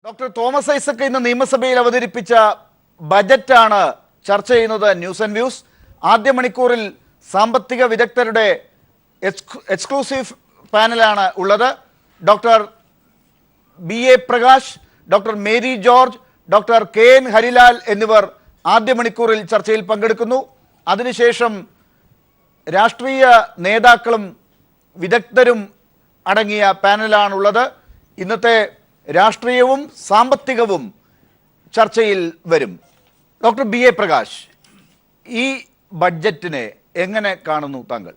Doctor Thomas Isaac ഇന്ന് നിയമസഭയിൽ അവതരിപ്പിച്ച ബജറ്റാണ് ചർച്ച ചെയ്യുന്നത്. ന്യൂസ് ആൻഡ് വ്യൂസ് ആദ്യ മണിക്കൂറിൽ സാമ്പത്തിക വിദഗ്ധരുടെ എക്സ്ക്ലൂസീവ് പാനലാണ് ഉള്ളത്. Doctor BA Prakash, doctor Mary George, doctor KN Harilal എന്നിവർ ആദ്യ മണിക്കൂറിൽ ചർച്ചയിൽ പങ്കെടുക്കുന്നു. അതിനുശേഷം രാഷ്ട്രീയ നേതാക്കളും വിദഗ്ധരും അടങ്ങിയ പാനലാണുള്ളത്. ഇന്നത്തെ രാഷ്ട്രീയവും സാമ്പത്തികവും ചർച്ചയിൽ വരും. ഡോക്ടർ BA പ്രകാശ്, ഈ ബഡ്ജറ്റിനെ എങ്ങനെ കാണുന്നു താങ്കൾ?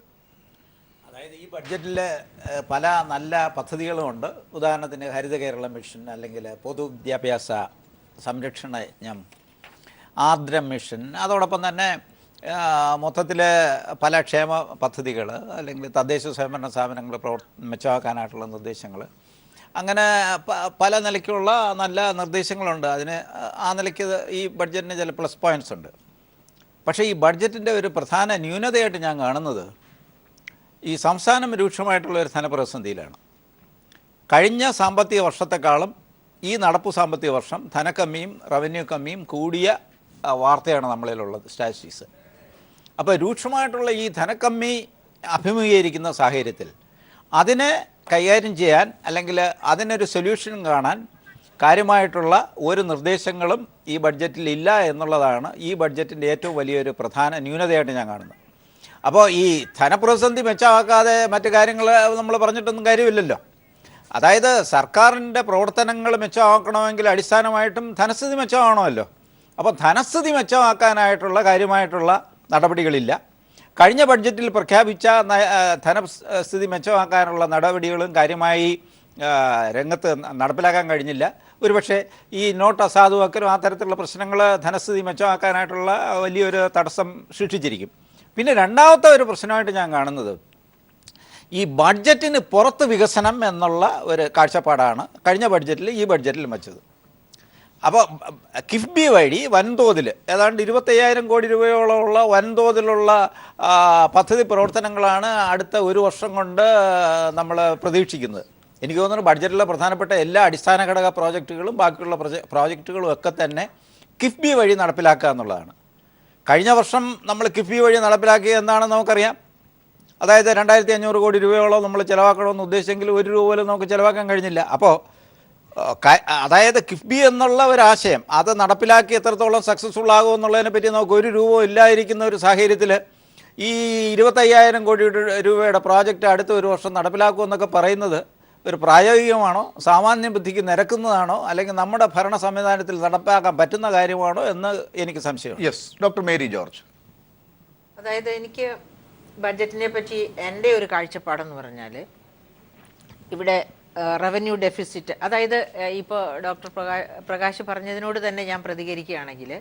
അതായത് ഈ ബഡ്ജറ്റിൽ പല നല്ല പദ്ധതികളുമുണ്ട്. ഉദാഹരണത്തിന് ഹരിത കേരള മിഷൻ, അല്ലെങ്കിൽ പൊതുവിദ്യാഭ്യാസ സംരക്ഷണ യജ്ഞം, ആർദ്ര മിഷൻ, അതോടൊപ്പം തന്നെ മൊത്തത്തിൽ പല ക്ഷേമ പദ്ധതികൾ, അല്ലെങ്കിൽ തദ്ദേശ സ്വയംഭരണ സ്ഥാപനങ്ങൾ മെച്ചമാക്കാനായിട്ടുള്ള നിർദ്ദേശങ്ങൾ, അങ്ങനെ പല നിലയ്ക്കുള്ള നല്ല നിർദ്ദേശങ്ങളുണ്ട്. അതിന് ആ നിലയ്ക്ക് ഈ ബഡ്ജറ്റിന് ചില പ്ലസ് പോയിൻറ്റ്സ് ഉണ്ട്. പക്ഷേ ഈ ബഡ്ജറ്റിൻ്റെ ഒരു പ്രധാന ന്യൂനതയായിട്ട് ഞാൻ കാണുന്നത് ഈ സംസ്ഥാനം രൂക്ഷമായിട്ടുള്ള ഒരു ധനപ്രതിസന്ധിയിലാണ്. കഴിഞ്ഞ സാമ്പത്തിക വർഷത്തെക്കാളും ഈ നടപ്പു സാമ്പത്തിക വർഷം ധനക്കമ്മിയും റവന്യൂ കമ്മിയും കൂടിയ വാർത്തയാണ് നമ്മളിലുള്ളത്, സ്റ്റാറ്റിസ്റ്റിക്സ്. അപ്പോൾ രൂക്ഷമായിട്ടുള്ള ഈ ധനക്കമ്മി അഭിമുഖീകരിക്കുന്ന സാഹചര്യത്തിൽ അതിനെ കൈകാര്യം ചെയ്യാൻ, അല്ലെങ്കിൽ അതിനൊരു സൊല്യൂഷൻ കാണാൻ കാര്യമായിട്ടുള്ള ഒരു നിർദ്ദേശങ്ങളും ഈ ബഡ്ജറ്റിൽ ഇല്ല എന്നുള്ളതാണ് ഈ ബഡ്ജറ്റിൻ്റെ ഏറ്റവും വലിയൊരു പ്രധാന ന്യൂനതയായിട്ട് ഞാൻ കാണുന്നത്. അപ്പോൾ ഈ ധനപ്രതിസന്ധി മെച്ചമാക്കാതെ മറ്റു കാര്യങ്ങൾ നമ്മൾ പറഞ്ഞിട്ടൊന്നും കാര്യമില്ലല്ലോ. അതായത് സർക്കാരിൻ്റെ പ്രവർത്തനങ്ങൾ മെച്ചമാക്കണമെങ്കിൽ അടിസ്ഥാനമായിട്ടും ധനസ്ഥിതി മെച്ചമാകണമല്ലോ. അപ്പോൾ ധനസ്ഥിതി മെച്ചമാക്കാനായിട്ടുള്ള കാര്യമായിട്ടുള്ള നടപടികളില്ല. കഴിഞ്ഞ ബഡ്ജറ്റിൽ പ്രഖ്യാപിച്ച ധനസ്ഥിതി മെച്ചമാക്കാനുള്ള നടപടികളും കാര്യമായി രംഗത്ത് നടപ്പിലാക്കാൻ കഴിഞ്ഞില്ല. ഒരുപക്ഷെ ഈ നോട്ട് അസാധുവാക്കലും ആ തരത്തിലുള്ള പ്രശ്നങ്ങൾ ധനസ്ഥിതി മെച്ചമാക്കാനായിട്ടുള്ള വലിയൊരു തടസ്സം സൃഷ്ടിച്ചിരിക്കും. പിന്നെ രണ്ടാമത്തെ ഒരു പ്രശ്നമായിട്ട് ഞാൻ കാണുന്നത് ഈ ബഡ്ജറ്റിന് പുറത്ത് വികസനം എന്നുള്ള ഒരു കാഴ്ചപ്പാടാണ് കഴിഞ്ഞ ബഡ്ജറ്റിൽ ഈ ബഡ്ജറ്റിൽ വെച്ചത്. അപ്പോൾ കിഫ്ബി വഴി വൻതോതിൽ ഏതാണ്ട് 25,000 കോടി രൂപയോളമുള്ള വൻതോതിലുള്ള പദ്ധതി പ്രവർത്തനങ്ങളാണ് അടുത്ത ഒരു വർഷം കൊണ്ട് നമ്മൾ പ്രതീക്ഷിക്കുന്നത്. എനിക്ക് തോന്നുന്നു ബഡ്ജറ്റിലെ പ്രധാനപ്പെട്ട എല്ലാ അടിസ്ഥാന ഘടക പ്രോജക്റ്റുകളും ബാക്കിയുള്ള പ്രോജക്റ്റുകളും ഒക്കെ തന്നെ കിഫ്ബി വഴി നടപ്പിലാക്കുക എന്നുള്ളതാണ്. കഴിഞ്ഞ വർഷം നമ്മൾ കിഫ്ബി വഴി നടപ്പിലാക്കിയത് എന്താണെന്ന് നമുക്കറിയാം. അതായത് 2,500 കോടി രൂപയോളം നമ്മൾ ചിലവാക്കണമെന്ന് ഉദ്ദേശിച്ചെങ്കിൽ 1 രൂപ പോലും നമുക്ക് ചിലവാക്കാൻ കഴിഞ്ഞില്ല. അപ്പോൾ അതായത് കിഫ്ബി എന്നുള്ള ഒരാശയം അത് നടപ്പിലാക്കി എത്രത്തോളം സക്സസ്ഫുൾ ആകും എന്നുള്ളതിനെ പറ്റി നമുക്ക് 1 രൂപ ഇല്ലാതിരിക്കുന്ന ഒരു സാഹചര്യത്തിൽ ഈ 25,000 കോടി രൂപയുടെ പ്രോജക്റ്റ് അടുത്ത ഒരു വർഷം നടപ്പിലാക്കുമെന്നൊക്കെ പറയുന്നത് ഒരു പ്രായോഗികമാണോ, സാമാന്യ ബുദ്ധിക്ക് നിരക്കുന്നതാണോ, അല്ലെങ്കിൽ നമ്മുടെ ഭരണ സംവിധാനത്തിൽ നടപ്പാക്കാൻ പറ്റുന്ന കാര്യമാണോ എന്ന് എനിക്ക് സംശയം. Yes, doctor Mary George. അതായത് എനിക്ക് ബഡ്ജറ്റിനെ പറ്റി എൻ്റെ ഒരു കാഴ്ചപ്പാടെന്ന് പറഞ്ഞാൽ ഇവിടെ റവന്യൂ ഡെഫിസിറ്റ്, അതായത് ഇപ്പോൾ ഡോക്ടർ പ്രകാശ് പറഞ്ഞതിനോട് തന്നെ ഞാൻ പ്രതികരിക്കുകയാണെങ്കിൽ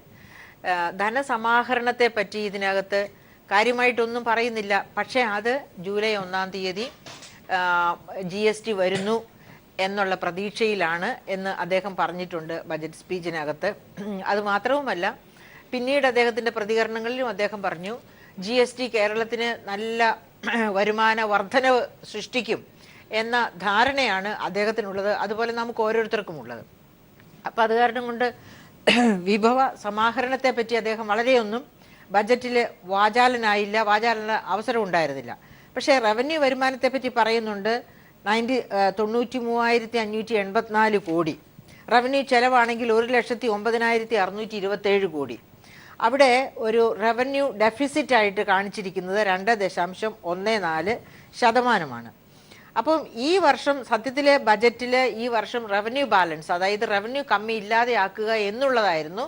ധനസമാഹരണത്തെ പറ്റി ഇതിനകത്ത് കാര്യമായിട്ടൊന്നും പറയുന്നില്ല. പക്ഷേ അത് ജൂലൈ 1-ാം തീയതി GST വരുന്നു എന്നുള്ള പ്രതീക്ഷയിലാണ് എന്ന് അദ്ദേഹം പറഞ്ഞിട്ടുണ്ട് ബജറ്റ് സ്പീച്ചിനകത്ത്. അതുമാത്രവുമല്ല, പിന്നീട് അദ്ദേഹത്തിൻ്റെ പ്രതികരണങ്ങളിലും അദ്ദേഹം പറഞ്ഞു GST കേരളത്തിന് നല്ല വരുമാന വർധനവ് സൃഷ്ടിക്കും എന്ന ധാരണയാണ് അദ്ദേഹത്തിനുള്ളത്, അതുപോലെ നമുക്ക് ഓരോരുത്തർക്കും ഉള്ളത്. അപ്പോൾ അത് കാരണം കൊണ്ട് വിഭവ സമാഹരണത്തെ പറ്റി അദ്ദേഹം വളരെയൊന്നും ബജറ്റിൽ വാചാലനായില്ല, വാചാലന അവസരം ഉണ്ടായിരുന്നില്ല. പക്ഷേ റവന്യൂ വരുമാനത്തെ പറ്റി പറയുന്നുണ്ട് 93,584 കോടി. റവന്യൂ ചെലവാണെങ്കിൽ 1,09,627 കോടി. അവിടെ ഒരു റവന്യൂ ഡെഫിസിറ്റായിട്ട് കാണിച്ചിരിക്കുന്നത് 2.14%. അപ്പം ഈ വർഷം സത്യത്തിലെ ബജറ്റിൽ ഈ വർഷം റവന്യൂ ബാലൻസ്, അതായത് റവന്യൂ കമ്മി ഇല്ലാതെയാക്കുക എന്നുള്ളതായിരുന്നു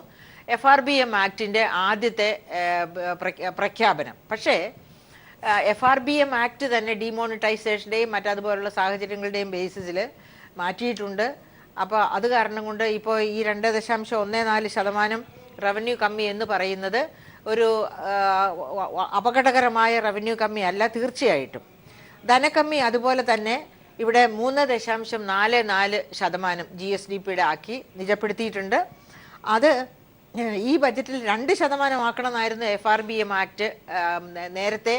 FRBM ആക്ടിൻ്റെ ആദ്യത്തെ പ്രഖ്യാപനം. പക്ഷേ FRBM ആക്ട് തന്നെ ഡിമോണിറ്റൈസേഷൻ്റെയും മറ്റതുപോലുള്ള സാഹചര്യങ്ങളുടെയും ബേസിസിൽ മാറ്റിയിട്ടുണ്ട്. അപ്പോൾ അത് കാരണം കൊണ്ട് ഇപ്പോൾ ഈ 2.14% റവന്യൂ കമ്മി എന്ന് പറയുന്നത് ഒരു അപകടകരമായ റവന്യൂ കമ്മി അല്ല തീർച്ചയായിട്ടും. ധനക്കമ്മി അതുപോലെ തന്നെ ഇവിടെ 3.44% GSDPയുടെ ആക്കി നിജപ്പെടുത്തിയിട്ടുണ്ട്. അത് ഈ ബജറ്റിൽ 2% ആക്കണമെന്നായിരുന്നു FRBM ആക്ട് നേരത്തെ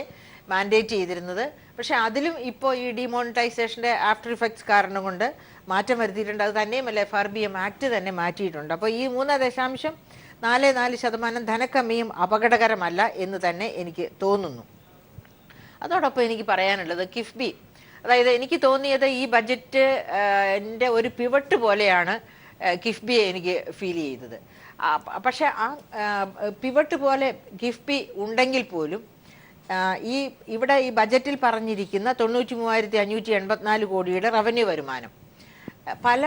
മാൻഡേറ്റ് ചെയ്തിരുന്നത്. പക്ഷെ അതിലും ഇപ്പോൾ ഈ ഡിമോണിറ്റൈസേഷൻ്റെ ആഫ്റ്റർ ഇഫക്ട്സ് കാരണം കൊണ്ട് മാറ്റം വരുത്തിയിട്ടുണ്ട്. അത് തന്നെയുമല്ല FRBM ആക്ട് തന്നെ മാറ്റിയിട്ടുണ്ട്. അപ്പോൾ ഈ 3.44% ധനക്കമ്മിയും അപകടകരമല്ല എന്ന് തന്നെ എനിക്ക് തോന്നുന്നു. അതോടൊപ്പം എനിക്ക് പറയാനുള്ളത് കിഫ്ബി, അതായത് എനിക്ക് തോന്നിയത് ഈ ബഡ്ജറ്റ് എൻ്റെ ഒരു പിവട്ട് പോലെയാണ് കിഫ്ബിയെ എനിക്ക് ഫീൽ ചെയ്തത്. പക്ഷെ ആ പിവട്ട് പോലെ കിഫ്ബി ഉണ്ടെങ്കിൽ പോലും ഇവിടെ ഈ ബജറ്റിൽ പറഞ്ഞിരിക്കുന്ന 93,584 കോടിയുടെ റവന്യൂ വരുമാനം പല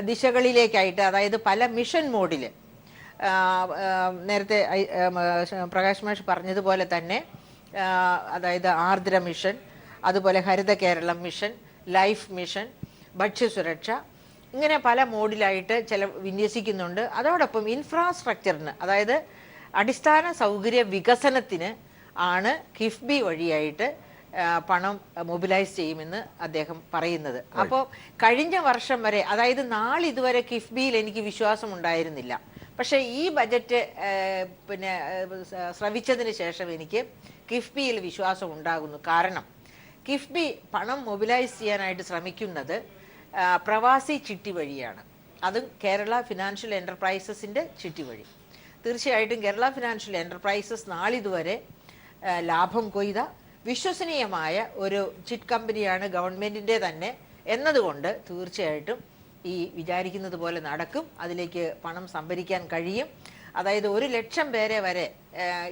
ദിശകളിലേക്കായിട്ട്, അതായത് പല മിഷൻ മോഡിൽ, നേരത്തെ പ്രകാശ് മാഷ് പറഞ്ഞതുപോലെ തന്നെ, അതായത് ആർദ്ര മിഷൻ, അതുപോലെ Haritha Keralam mission, life mission, ഭക്ഷ്യസുരക്ഷ, ഇങ്ങനെ പല മോഡിലായിട്ട് വിന്യസിക്കുന്നുണ്ട്. അതോടൊപ്പം ഇൻഫ്രാസ്ട്രക്ചറിന്, അതായത് അടിസ്ഥാന സൗകര്യ വികസനത്തിന് ആണ് കിഫ്ബി വഴിയായിട്ട് പണം മൊബിലൈസ് ചെയ്യുമെന്ന് അദ്ദേഹം പറയുന്നത്. അപ്പോൾ കഴിഞ്ഞ വർഷം വരെ, അതായത് നാളിതുവരെ കിഫ്ബിയിൽ എനിക്ക് വിശ്വാസം ഉണ്ടായിരുന്നില്ല. പക്ഷേ ഈ ബജറ്റ് ശ്രവിച്ചതിന് ശേഷം എനിക്ക് കിഫ്ബിയിൽ വിശ്വാസം ഉണ്ടാകുന്നു. കാരണം കിഫ്ബി പണം മൊബിലൈസ് ചെയ്യാനായിട്ട് ശ്രമിക്കുന്നത് പ്രവാസി ചിട്ടി വഴിയാണ്. അതും കേരള ഫിനാൻഷ്യൽ എൻ്റർപ്രൈസസിൻ്റെ ചിട്ടി വഴി. തീർച്ചയായിട്ടും കേരള ഫിനാൻഷ്യൽ എൻ്റർപ്രൈസസ് നാളിതുവരെ ലാഭം കൊയ്ത വിശ്വസനീയമായ ഒരു ചിറ്റ് കമ്പനിയാണ്, ഗവൺമെൻറ്റിൻ്റെ തന്നെ എന്നതുകൊണ്ട് തീർച്ചയായിട്ടും ഈ വിചാരിക്കുന്നത് പോലെ നടക്കും. അതിലേക്ക് പണം സംഭരിക്കാൻ കഴിയും. അതായത് 100,000 പേരെ വരെ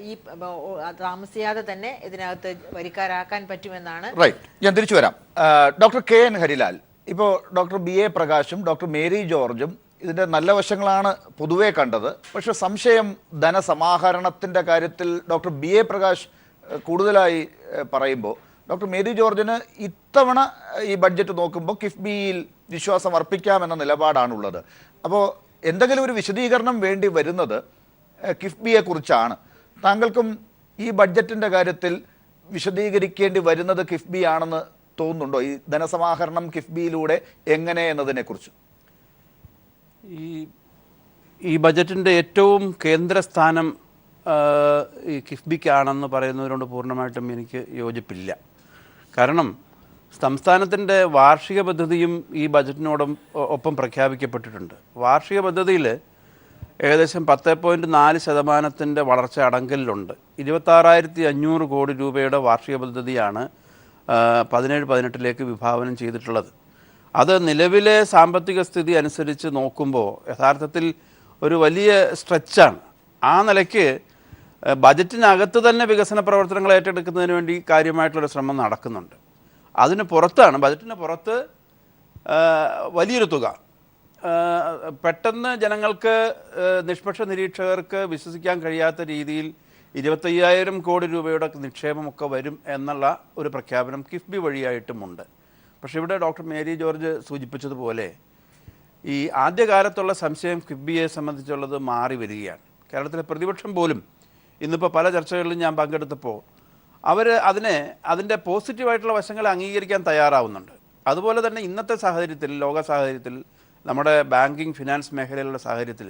ഈ താമസിയാതെ തന്നെ ഇതിനകത്ത് വരിക്കാരാക്കാൻ പറ്റുമെന്നാണ്. റൈറ്റ്, ഞാൻ തിരിച്ചു വരാം. ഡോക്ടർ KN ഹരിലാൽ, ഇപ്പോൾ ഡോക്ടർ BA പ്രകാശും ഡോക്ടർ മേരി ജോർജും ഇതിൻ്റെ നല്ല വശങ്ങളാണ് പൊതുവെ കണ്ടത്. പക്ഷെ സംശയം ധനസമാഹരണത്തിൻ്റെ കാര്യത്തിൽ ഡോക്ടർ BA പ്രകാശ് കൂടുതലായി പറയുമ്പോൾ ഡോക്ടർ മേരി ജോർജിന് ഇത്തവണ ഈ ബഡ്ജറ്റ് നോക്കുമ്പോൾ കിഫ്ബിയിൽ വിശ്വാസം അർപ്പിക്കാമെന്ന നിലപാടാണുള്ളത്. അപ്പോൾ എന്തെങ്കിലും ഒരു വിശദീകരണം വേണ്ടി വരുന്നത് കിഫ്ബിയെക്കുറിച്ചാണ്. താങ്കൾക്കും ഈ ബഡ്ജറ്റിൻ്റെ കാര്യത്തിൽ വിശദീകരിക്കേണ്ടി വരുന്നത് കിഫ്ബി ആണെന്ന് തോന്നുന്നുണ്ടോ? ഈ ധനസമാഹരണം കിഫ്ബിയിലൂടെ എങ്ങനെ എന്നതിനെക്കുറിച്ച്. ഈ ബജറ്റിൻ്റെ ഏറ്റവും കേന്ദ്രസ്ഥാനം ഈ കിഫ്ബിക്കാണെന്ന് പറയുന്നതിനോട് പൂർണ്ണമായിട്ടും എനിക്ക് യോജിപ്പില്ല. കാരണം സംസ്ഥാനത്തിൻ്റെ വാർഷിക പദ്ധതിയും ഈ ബജറ്റിനോടും ഒപ്പം പ്രഖ്യാപിക്കപ്പെട്ടിട്ടുണ്ട്. വാർഷിക പദ്ധതിയിൽ ഏകദേശം 10.4% വളർച്ച അടങ്കലിലുണ്ട്. 26,500 കോടി രൂപയുടെ വാർഷിക പദ്ധതിയാണ് 17-18 വിഭാവനം ചെയ്തിട്ടുള്ളത്. അത് നിലവിലെ സാമ്പത്തിക സ്ഥിതി അനുസരിച്ച് നോക്കുമ്പോൾ യഥാർത്ഥത്തിൽ ഒരു വലിയ സ്ട്രെച്ചാണ്. ആ നിലയ്ക്ക് ബജറ്റിനകത്ത് തന്നെ വികസന പ്രവർത്തനങ്ങൾ ഏറ്റെടുക്കുന്നതിന് വേണ്ടി കാര്യമായിട്ടുള്ളൊരു ശ്രമം നടക്കുന്നുണ്ട്. അതിന് പുറത്താണ്, ബജറ്റിന് പുറത്ത് വലിയൊരു തുക പെട്ടെന്ന് ജനങ്ങൾക്ക്, നിഷ്പക്ഷ നിരീക്ഷകർക്ക് വിശ്വസിക്കാൻ കഴിയാത്ത രീതിയിൽ 25,000 കോടി രൂപയുടെ നിക്ഷേപമൊക്കെ വരും എന്നുള്ള ഒരു പ്രഖ്യാപനം കിഫ്ബി വഴിയായിട്ടുമുണ്ട്. പക്ഷേ ഇവിടെ ഡോക്ടർ മേരി ജോർജ് സൂചിപ്പിച്ചതുപോലെ ഈ ആദ്യകാലത്തുള്ള സംശയം കിഫ്ബിയെ സംബന്ധിച്ചുള്ളത് മാറി വരികയാണ്. കേരളത്തിലെ പ്രതിപക്ഷം പോലും ഇന്നിപ്പോൾ പല ചർച്ചകളിലും ഞാൻ പങ്കെടുത്തപ്പോൾ അതിൻ്റെ പോസിറ്റീവായിട്ടുള്ള വശങ്ങളെ അംഗീകരിക്കാൻ തയ്യാറാവുന്നുണ്ട്. അതുപോലെ തന്നെ ഇന്നത്തെ സാഹചര്യത്തിൽ, ലോക സാഹചര്യത്തിൽ, നമ്മുടെ ബാങ്കിങ് ഫിനാൻസ് മേഖലയിലുള്ള സാഹചര്യത്തിൽ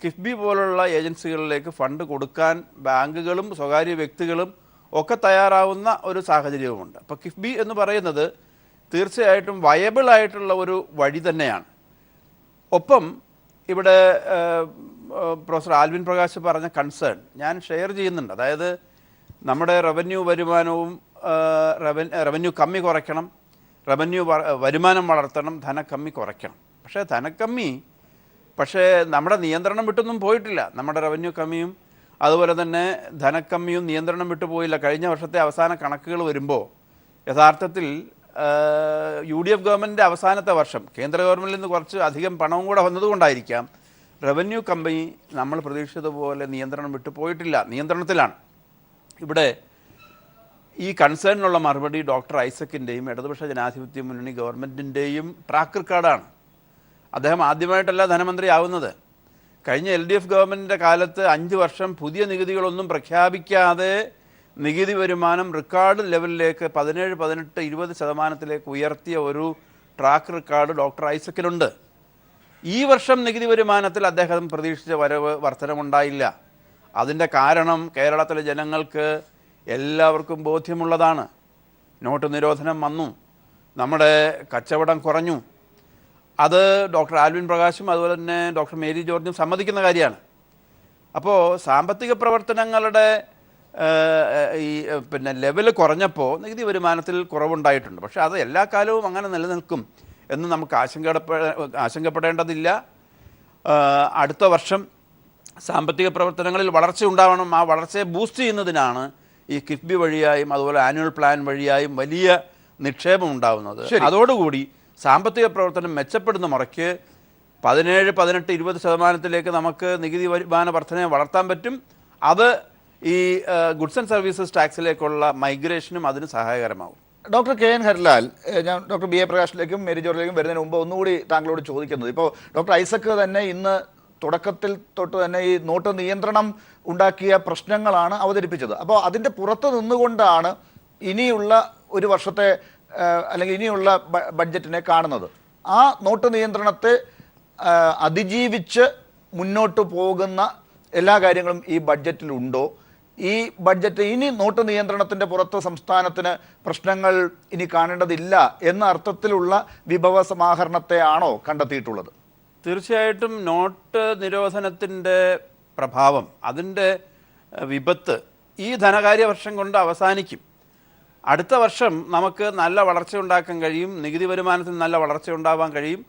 കിഫ്ബി പോലുള്ള ഏജൻസികളിലേക്ക് ഫണ്ട് കൊടുക്കാൻ ബാങ്കുകളും സ്വകാര്യ വ്യക്തികളും ഒക്കെ തയ്യാറാവുന്ന ഒരു സാഹചര്യവുമുണ്ട്. അപ്പോൾ കിഫ്ബി എന്ന് പറയുന്നത് തീർച്ചയായിട്ടും വയബിൾ ആയിട്ടുള്ള ഒരു വഴി തന്നെയാണ്. ഒപ്പം ഇവിടെ പ്രൊഫസർ ആൽവിൻ പ്രകാശ് പറഞ്ഞ കൺസേൺ ഞാൻ ഷെയർ ചെയ്യുന്നുണ്ട്. അതായത് നമ്മുടെ റവന്യൂ വരുമാനവും റവന്യൂ കമ്മി കുറയ്ക്കണം, വരുമാനം വളർത്തണം, ധനക്കമ്മി കുറയ്ക്കണം. പക്ഷേ നമ്മുടെ നിയന്ത്രണം വിട്ടൊന്നും പോയിട്ടില്ല. നമ്മുടെ റവന്യൂ കമ്മിയും അതുപോലെ തന്നെ ധനക്കമ്മിയും നിയന്ത്രണം വിട്ടു പോയില്ല. കഴിഞ്ഞ വർഷത്തെ അവസാന കണക്കുകൾ വരുമ്പോൾ യഥാർത്ഥത്തിൽ UDF ഗവൺമെൻറ്റിൻ്റെ അവസാനത്തെ വർഷം കേന്ദ്ര ഗവൺമെൻറ്റിൽ നിന്ന് കുറച്ച് അധികം പണവും കൂടെ വന്നതുകൊണ്ടായിരിക്കാം റവന്യൂ കമ്പനി നമ്മൾ പ്രതീക്ഷിച്ചതുപോലെ നിയന്ത്രണം വിട്ടു പോയിട്ടില്ല, നിയന്ത്രണത്തിലാണ്. ഇവിടെ ഈ കൺസേണിനുള്ള മറുപടി ഡോക്ടർ ഐസക്കിൻ്റെയും ഇടതുപക്ഷ ജനാധിപത്യ മുന്നണി ഗവൺമെൻറ്റിൻ്റെയും ട്രാക്ക് റെക്കോർഡാണ്. അദ്ദേഹം ആദ്യമായിട്ടല്ല ധനമന്ത്രി ആവുന്നത്. കഴിഞ്ഞ LDF ഗവൺമെൻറ്റിൻ്റെ കാലത്ത് 5 വർഷം പുതിയ നികുതികളൊന്നും പ്രഖ്യാപിക്കാതെ നികുതി വരുമാനം റെക്കോർഡ് ലെവലിലേക്ക് 17, 18, 20% ഉയർത്തിയ ഒരു ട്രാക്ക് റെക്കോർഡ് ഡോക്ടർ ഐസക്കിനുണ്ട്. ഈ വർഷം നികുതി വരുമാനത്തിൽ അദ്ദേഹം പ്രതീക്ഷിച്ച വർധനമുണ്ടായില്ല. അതിൻ്റെ കാരണം കേരളത്തിലെ ജനങ്ങൾക്ക് എല്ലാവർക്കും ബോധ്യമുള്ളതാണ്. നോട്ട് നിരോധനം വന്നു, നമ്മുടെ കച്ചവടം കുറഞ്ഞു. അത് ഡോക്ടർ ആൽവിൻ പ്രകാശും അതുപോലെ തന്നെ ഡോക്ടർ മേരി ജോർജും സമ്മതിക്കുന്ന കാര്യമാണ്. അപ്പോൾ സാമ്പത്തിക പ്രവർത്തനങ്ങളുടെ ഈ ലെവൽ കുറഞ്ഞപ്പോൾ നികുതി വരുമാനത്തിൽ കുറവുണ്ടായിട്ടുണ്ട്. പക്ഷേ അത് എല്ലാ കാലവും അങ്ങനെ നിലനിൽക്കും എന്ന് നമുക്ക് ആശങ്കപ്പെടേണ്ടതില്ല. അടുത്ത വർഷം സാമ്പത്തിക പ്രവർത്തനങ്ങളിൽ വളർച്ച ഉണ്ടാവണം. ആ വളർച്ചയെ ബൂസ്റ്റ് ചെയ്യുന്നതിനാണ് ഈ കിഫ്ബി വഴിയായും അതുപോലെ ആനുവൽ പ്ലാൻ വഴിയായും വലിയ നിക്ഷേപം ഉണ്ടാവുന്നത്. അതോടുകൂടി സാമ്പത്തിക പ്രവർത്തനം മെച്ചപ്പെടുന്ന മുറയ്ക്ക് 17, 18, 20% നമുക്ക് നികുതി വരുമാന വർധനയെ വളർത്താൻ പറ്റും. അത് ഈ ഗുഡ്സ് ആൻഡ് സർവീസസ് ടാക്സിലേക്കുള്ള മൈഗ്രേഷനും അതിന് സഹായകരമാവും. ഡോക്ടർ കെ എൻ ഹരിലാൽ, ഞാൻ ഡോക്ടർ ബി എ പ്രകാശിലേക്കും മേരി ജോർജിലേക്കും വരുന്നതിന് മുമ്പ് ഒന്നുകൂടി താങ്കളോട് ചോദിക്കുന്നത്, ഇപ്പോൾ ഡോക്ടർ ഐസക് തന്നെ ഇന്ന് തുടക്കത്തിൽ തൊട്ട് തന്നെ ഈ നോട്ട് നിയന്ത്രണം ഉണ്ടാക്കിയ പ്രശ്നങ്ങളാണ് അവതരിപ്പിച്ചത്. അപ്പോൾ അതിൻ്റെ പുറത്ത് നിന്നുകൊണ്ടാണ് ഇനിയുള്ള ഒരു വർഷത്തെ അല്ലെങ്കിൽ ഇനിയുള്ള ബഡ്ജറ്റിനെ കാണുന്നത്. ആ നോട്ട് നിയന്ത്രണത്തെ അതിജീവിച്ച് മുന്നോട്ട് പോകുന്ന എല്ലാ കാര്യങ്ങളും ഈ ബഡ്ജറ്റിലുണ്ടോ? ഈ ബഡ്ജറ്റ് ഇനി നോട്ട് നിയന്ത്രണത്തിൻ്റെ പുറത്ത് സംസ്ഥാനത്തിന് പ്രശ്നങ്ങൾ ഇനി കാണേണ്ടതില്ല എന്ന അർത്ഥത്തിലുള്ള വിഭവ സമാഹരണത്തെ ആണോ കണ്ടെത്തിയിട്ടുള്ളത്? തീർച്ചയായിട്ടും നോട്ട് നിരോധനത്തിൻ്റെ പ്രഭാവം, അതിൻ്റെ വിപത്ത് ഈ ധനകാര്യ വർഷം കൊണ്ട് അവസാനിക്കും. അടുത്ത വർഷം നമുക്ക് നല്ല വളർച്ച ഉണ്ടാക്കാൻ കഴിയും, നികുതി വരുമാനത്തിൽ നല്ല വളർച്ച ഉണ്ടാവാൻ കഴിയും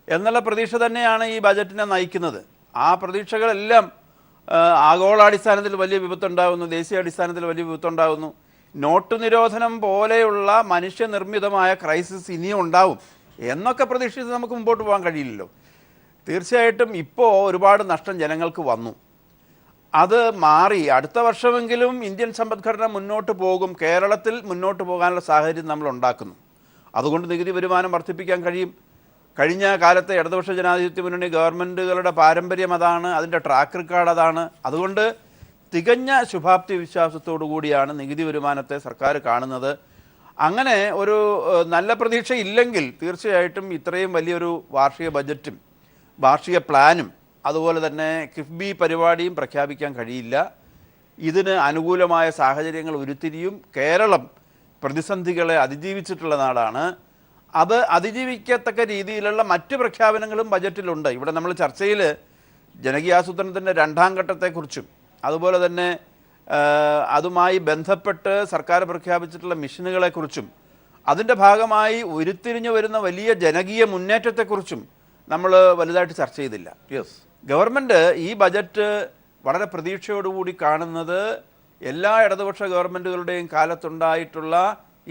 എന്നുള്ള പ്രതീക്ഷ തന്നെയാണ് ഈ ബജറ്റിനെ നയിക്കുന്നത്. ആ പ്രതീക്ഷകളെല്ലാം ആഗോളാടിസ്ഥാനത്തിൽ വലിയ വിപത്തുണ്ടാകുന്നു, ദേശീയ അടിസ്ഥാനത്തിൽ വലിയ വിപത്തുണ്ടാകുന്നു. നോട്ട് നിരോധനം പോലെയുള്ള മനുഷ്യനിർമ്മിതമായ ക്രൈസിസ് ഇനിയും ഉണ്ടാവും എന്നൊക്കെ പ്രതീക്ഷിച്ച് നമുക്ക് മുമ്പോട്ട് പോകാൻ കഴിയില്ലല്ലോ. തീർച്ചയായിട്ടും ഇപ്പോൾ ഒരുപാട് നഷ്ടം ജനങ്ങൾക്ക് വന്നു. അത് മാറി അടുത്ത വർഷമെങ്കിലും ഇന്ത്യൻ സമ്പദ്ഘടന മുന്നോട്ട് പോകും, കേരളത്തിൽ മുന്നോട്ട് പോകാനുള്ള സാഹചര്യം നമ്മൾ ഉണ്ടാക്കുന്നു. അതുകൊണ്ട് നികുതി വരുമാനം വർദ്ധിപ്പിക്കാൻ കഴിയും. കഴിഞ്ഞ കാലത്തെ ഇടതുപക്ഷ ജനാധിപത്യ മുന്നണി ഗവൺമെൻറ്റുകളുടെ പാരമ്പര്യം അതാണ്, അതിൻ്റെ ട്രാക്ക് റെക്കോർഡ് അതാണ്. അതുകൊണ്ട് തികഞ്ഞ ശുഭാപ്തി വിശ്വാസത്തോടു കൂടിയാണ് നികുതി വരുമാനത്തെ സർക്കാർ കാണുന്നത്. അങ്ങനെ ഒരു നല്ല പ്രതീക്ഷ ഇല്ലെങ്കിൽ തീർച്ചയായിട്ടും ഇത്രയും വലിയൊരു വാർഷിക ബജറ്റും വാർഷിക പ്ലാനും അതുപോലെ തന്നെ കിഫ്ബി പരിപാടിയും പ്രഖ്യാപിക്കാൻ കഴിയില്ല. ഇതിന് അനുകൂലമായ സാഹചര്യങ്ങൾ ഉരുത്തിരിയും. കേരളം പ്രതിസന്ധികളെ അതിജീവിച്ചിട്ടുള്ള നാടാണ്. അത് അതിജീവിക്കത്തക്ക രീതിയിലുള്ള മറ്റ് പ്രഖ്യാപനങ്ങളും ബജറ്റിലുണ്ട്. ഇവിടെ നമ്മൾ ചർച്ചയിൽ ജനകീയാസൂത്രണത്തിൻ്റെ 2ാം ഘട്ടത്തെക്കുറിച്ചും അതുപോലെ തന്നെ അതുമായി ബന്ധപ്പെട്ട് സർക്കാർ പ്രഖ്യാപിച്ചിട്ടുള്ള മിഷനുകളെക്കുറിച്ചും അതിൻ്റെ ഭാഗമായി ഉരുത്തിരിഞ്ഞു വരുന്ന വലിയ ജനകീയ മുന്നേറ്റത്തെക്കുറിച്ചും നമ്മൾ വലുതായിട്ട് ചർച്ച ചെയ്തില്ല. ഗവൺമെൻറ് ഈ ബജറ്റ് വളരെ പ്രതീക്ഷയോടുകൂടി കാണുന്നത് എല്ലാ ഇടതുപക്ഷ ഗവൺമെൻറ്റുകളുടെയും കാലത്തുണ്ടായിട്ടുള്ള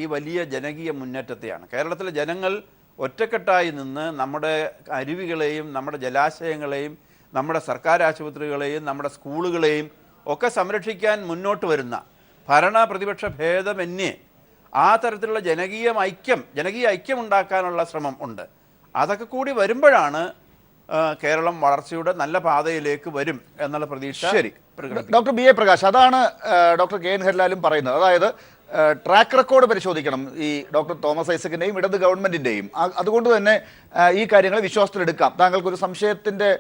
ഈ വലിയ ജനകീയ മുന്നേറ്റത്തെയാണ്. കേരളത്തിലെ ജനങ്ങൾ ഒറ്റക്കെട്ടായി നിന്ന് നമ്മുടെ അരുവികളെയും നമ്മുടെ ജലാശയങ്ങളെയും നമ്മുടെ സർക്കാർ ആശുപത്രികളെയും നമ്മുടെ സ്കൂളുകളെയും ഒക്കെ സംരക്ഷിക്കാൻ മുന്നോട്ട് വരുന്ന ഭരണ പ്രതിപക്ഷ ഭേദമന്യേ ആ തരത്തിലുള്ള ജനകീയ ഐക്യം ഉണ്ടാക്കാനുള്ള ശ്രമം ഉണ്ട്. അതൊക്കെ കൂടി വരുമ്പോഴാണ് കേരളം വളർച്ചയുടെ നല്ല പാതയിലേക്ക് വരും എന്നുള്ള പ്രതീക്ഷ. ശരി, ഡോക്ടർ ബി എ പ്രകാശ്, അതാണ് ഡോക്ടർ കെ എൻ ഹരിലാലും പറയുന്നത്. അതായത് ട്രാക്ക് റെക്കോർഡ് പരിശോധിക്കണം ഈ ഡോക്ടർ തോമസ് ഐസക്കിൻ്റെയും ഇടത് ഗവൺമെൻറ്റിൻ്റെയും. അതുകൊണ്ട് തന്നെ ഈ കാര്യങ്ങൾ വിശ്വാസത്തിലെടുക്കാം. താങ്കൾക്കൊരു സംശയത്തിൻ്റെ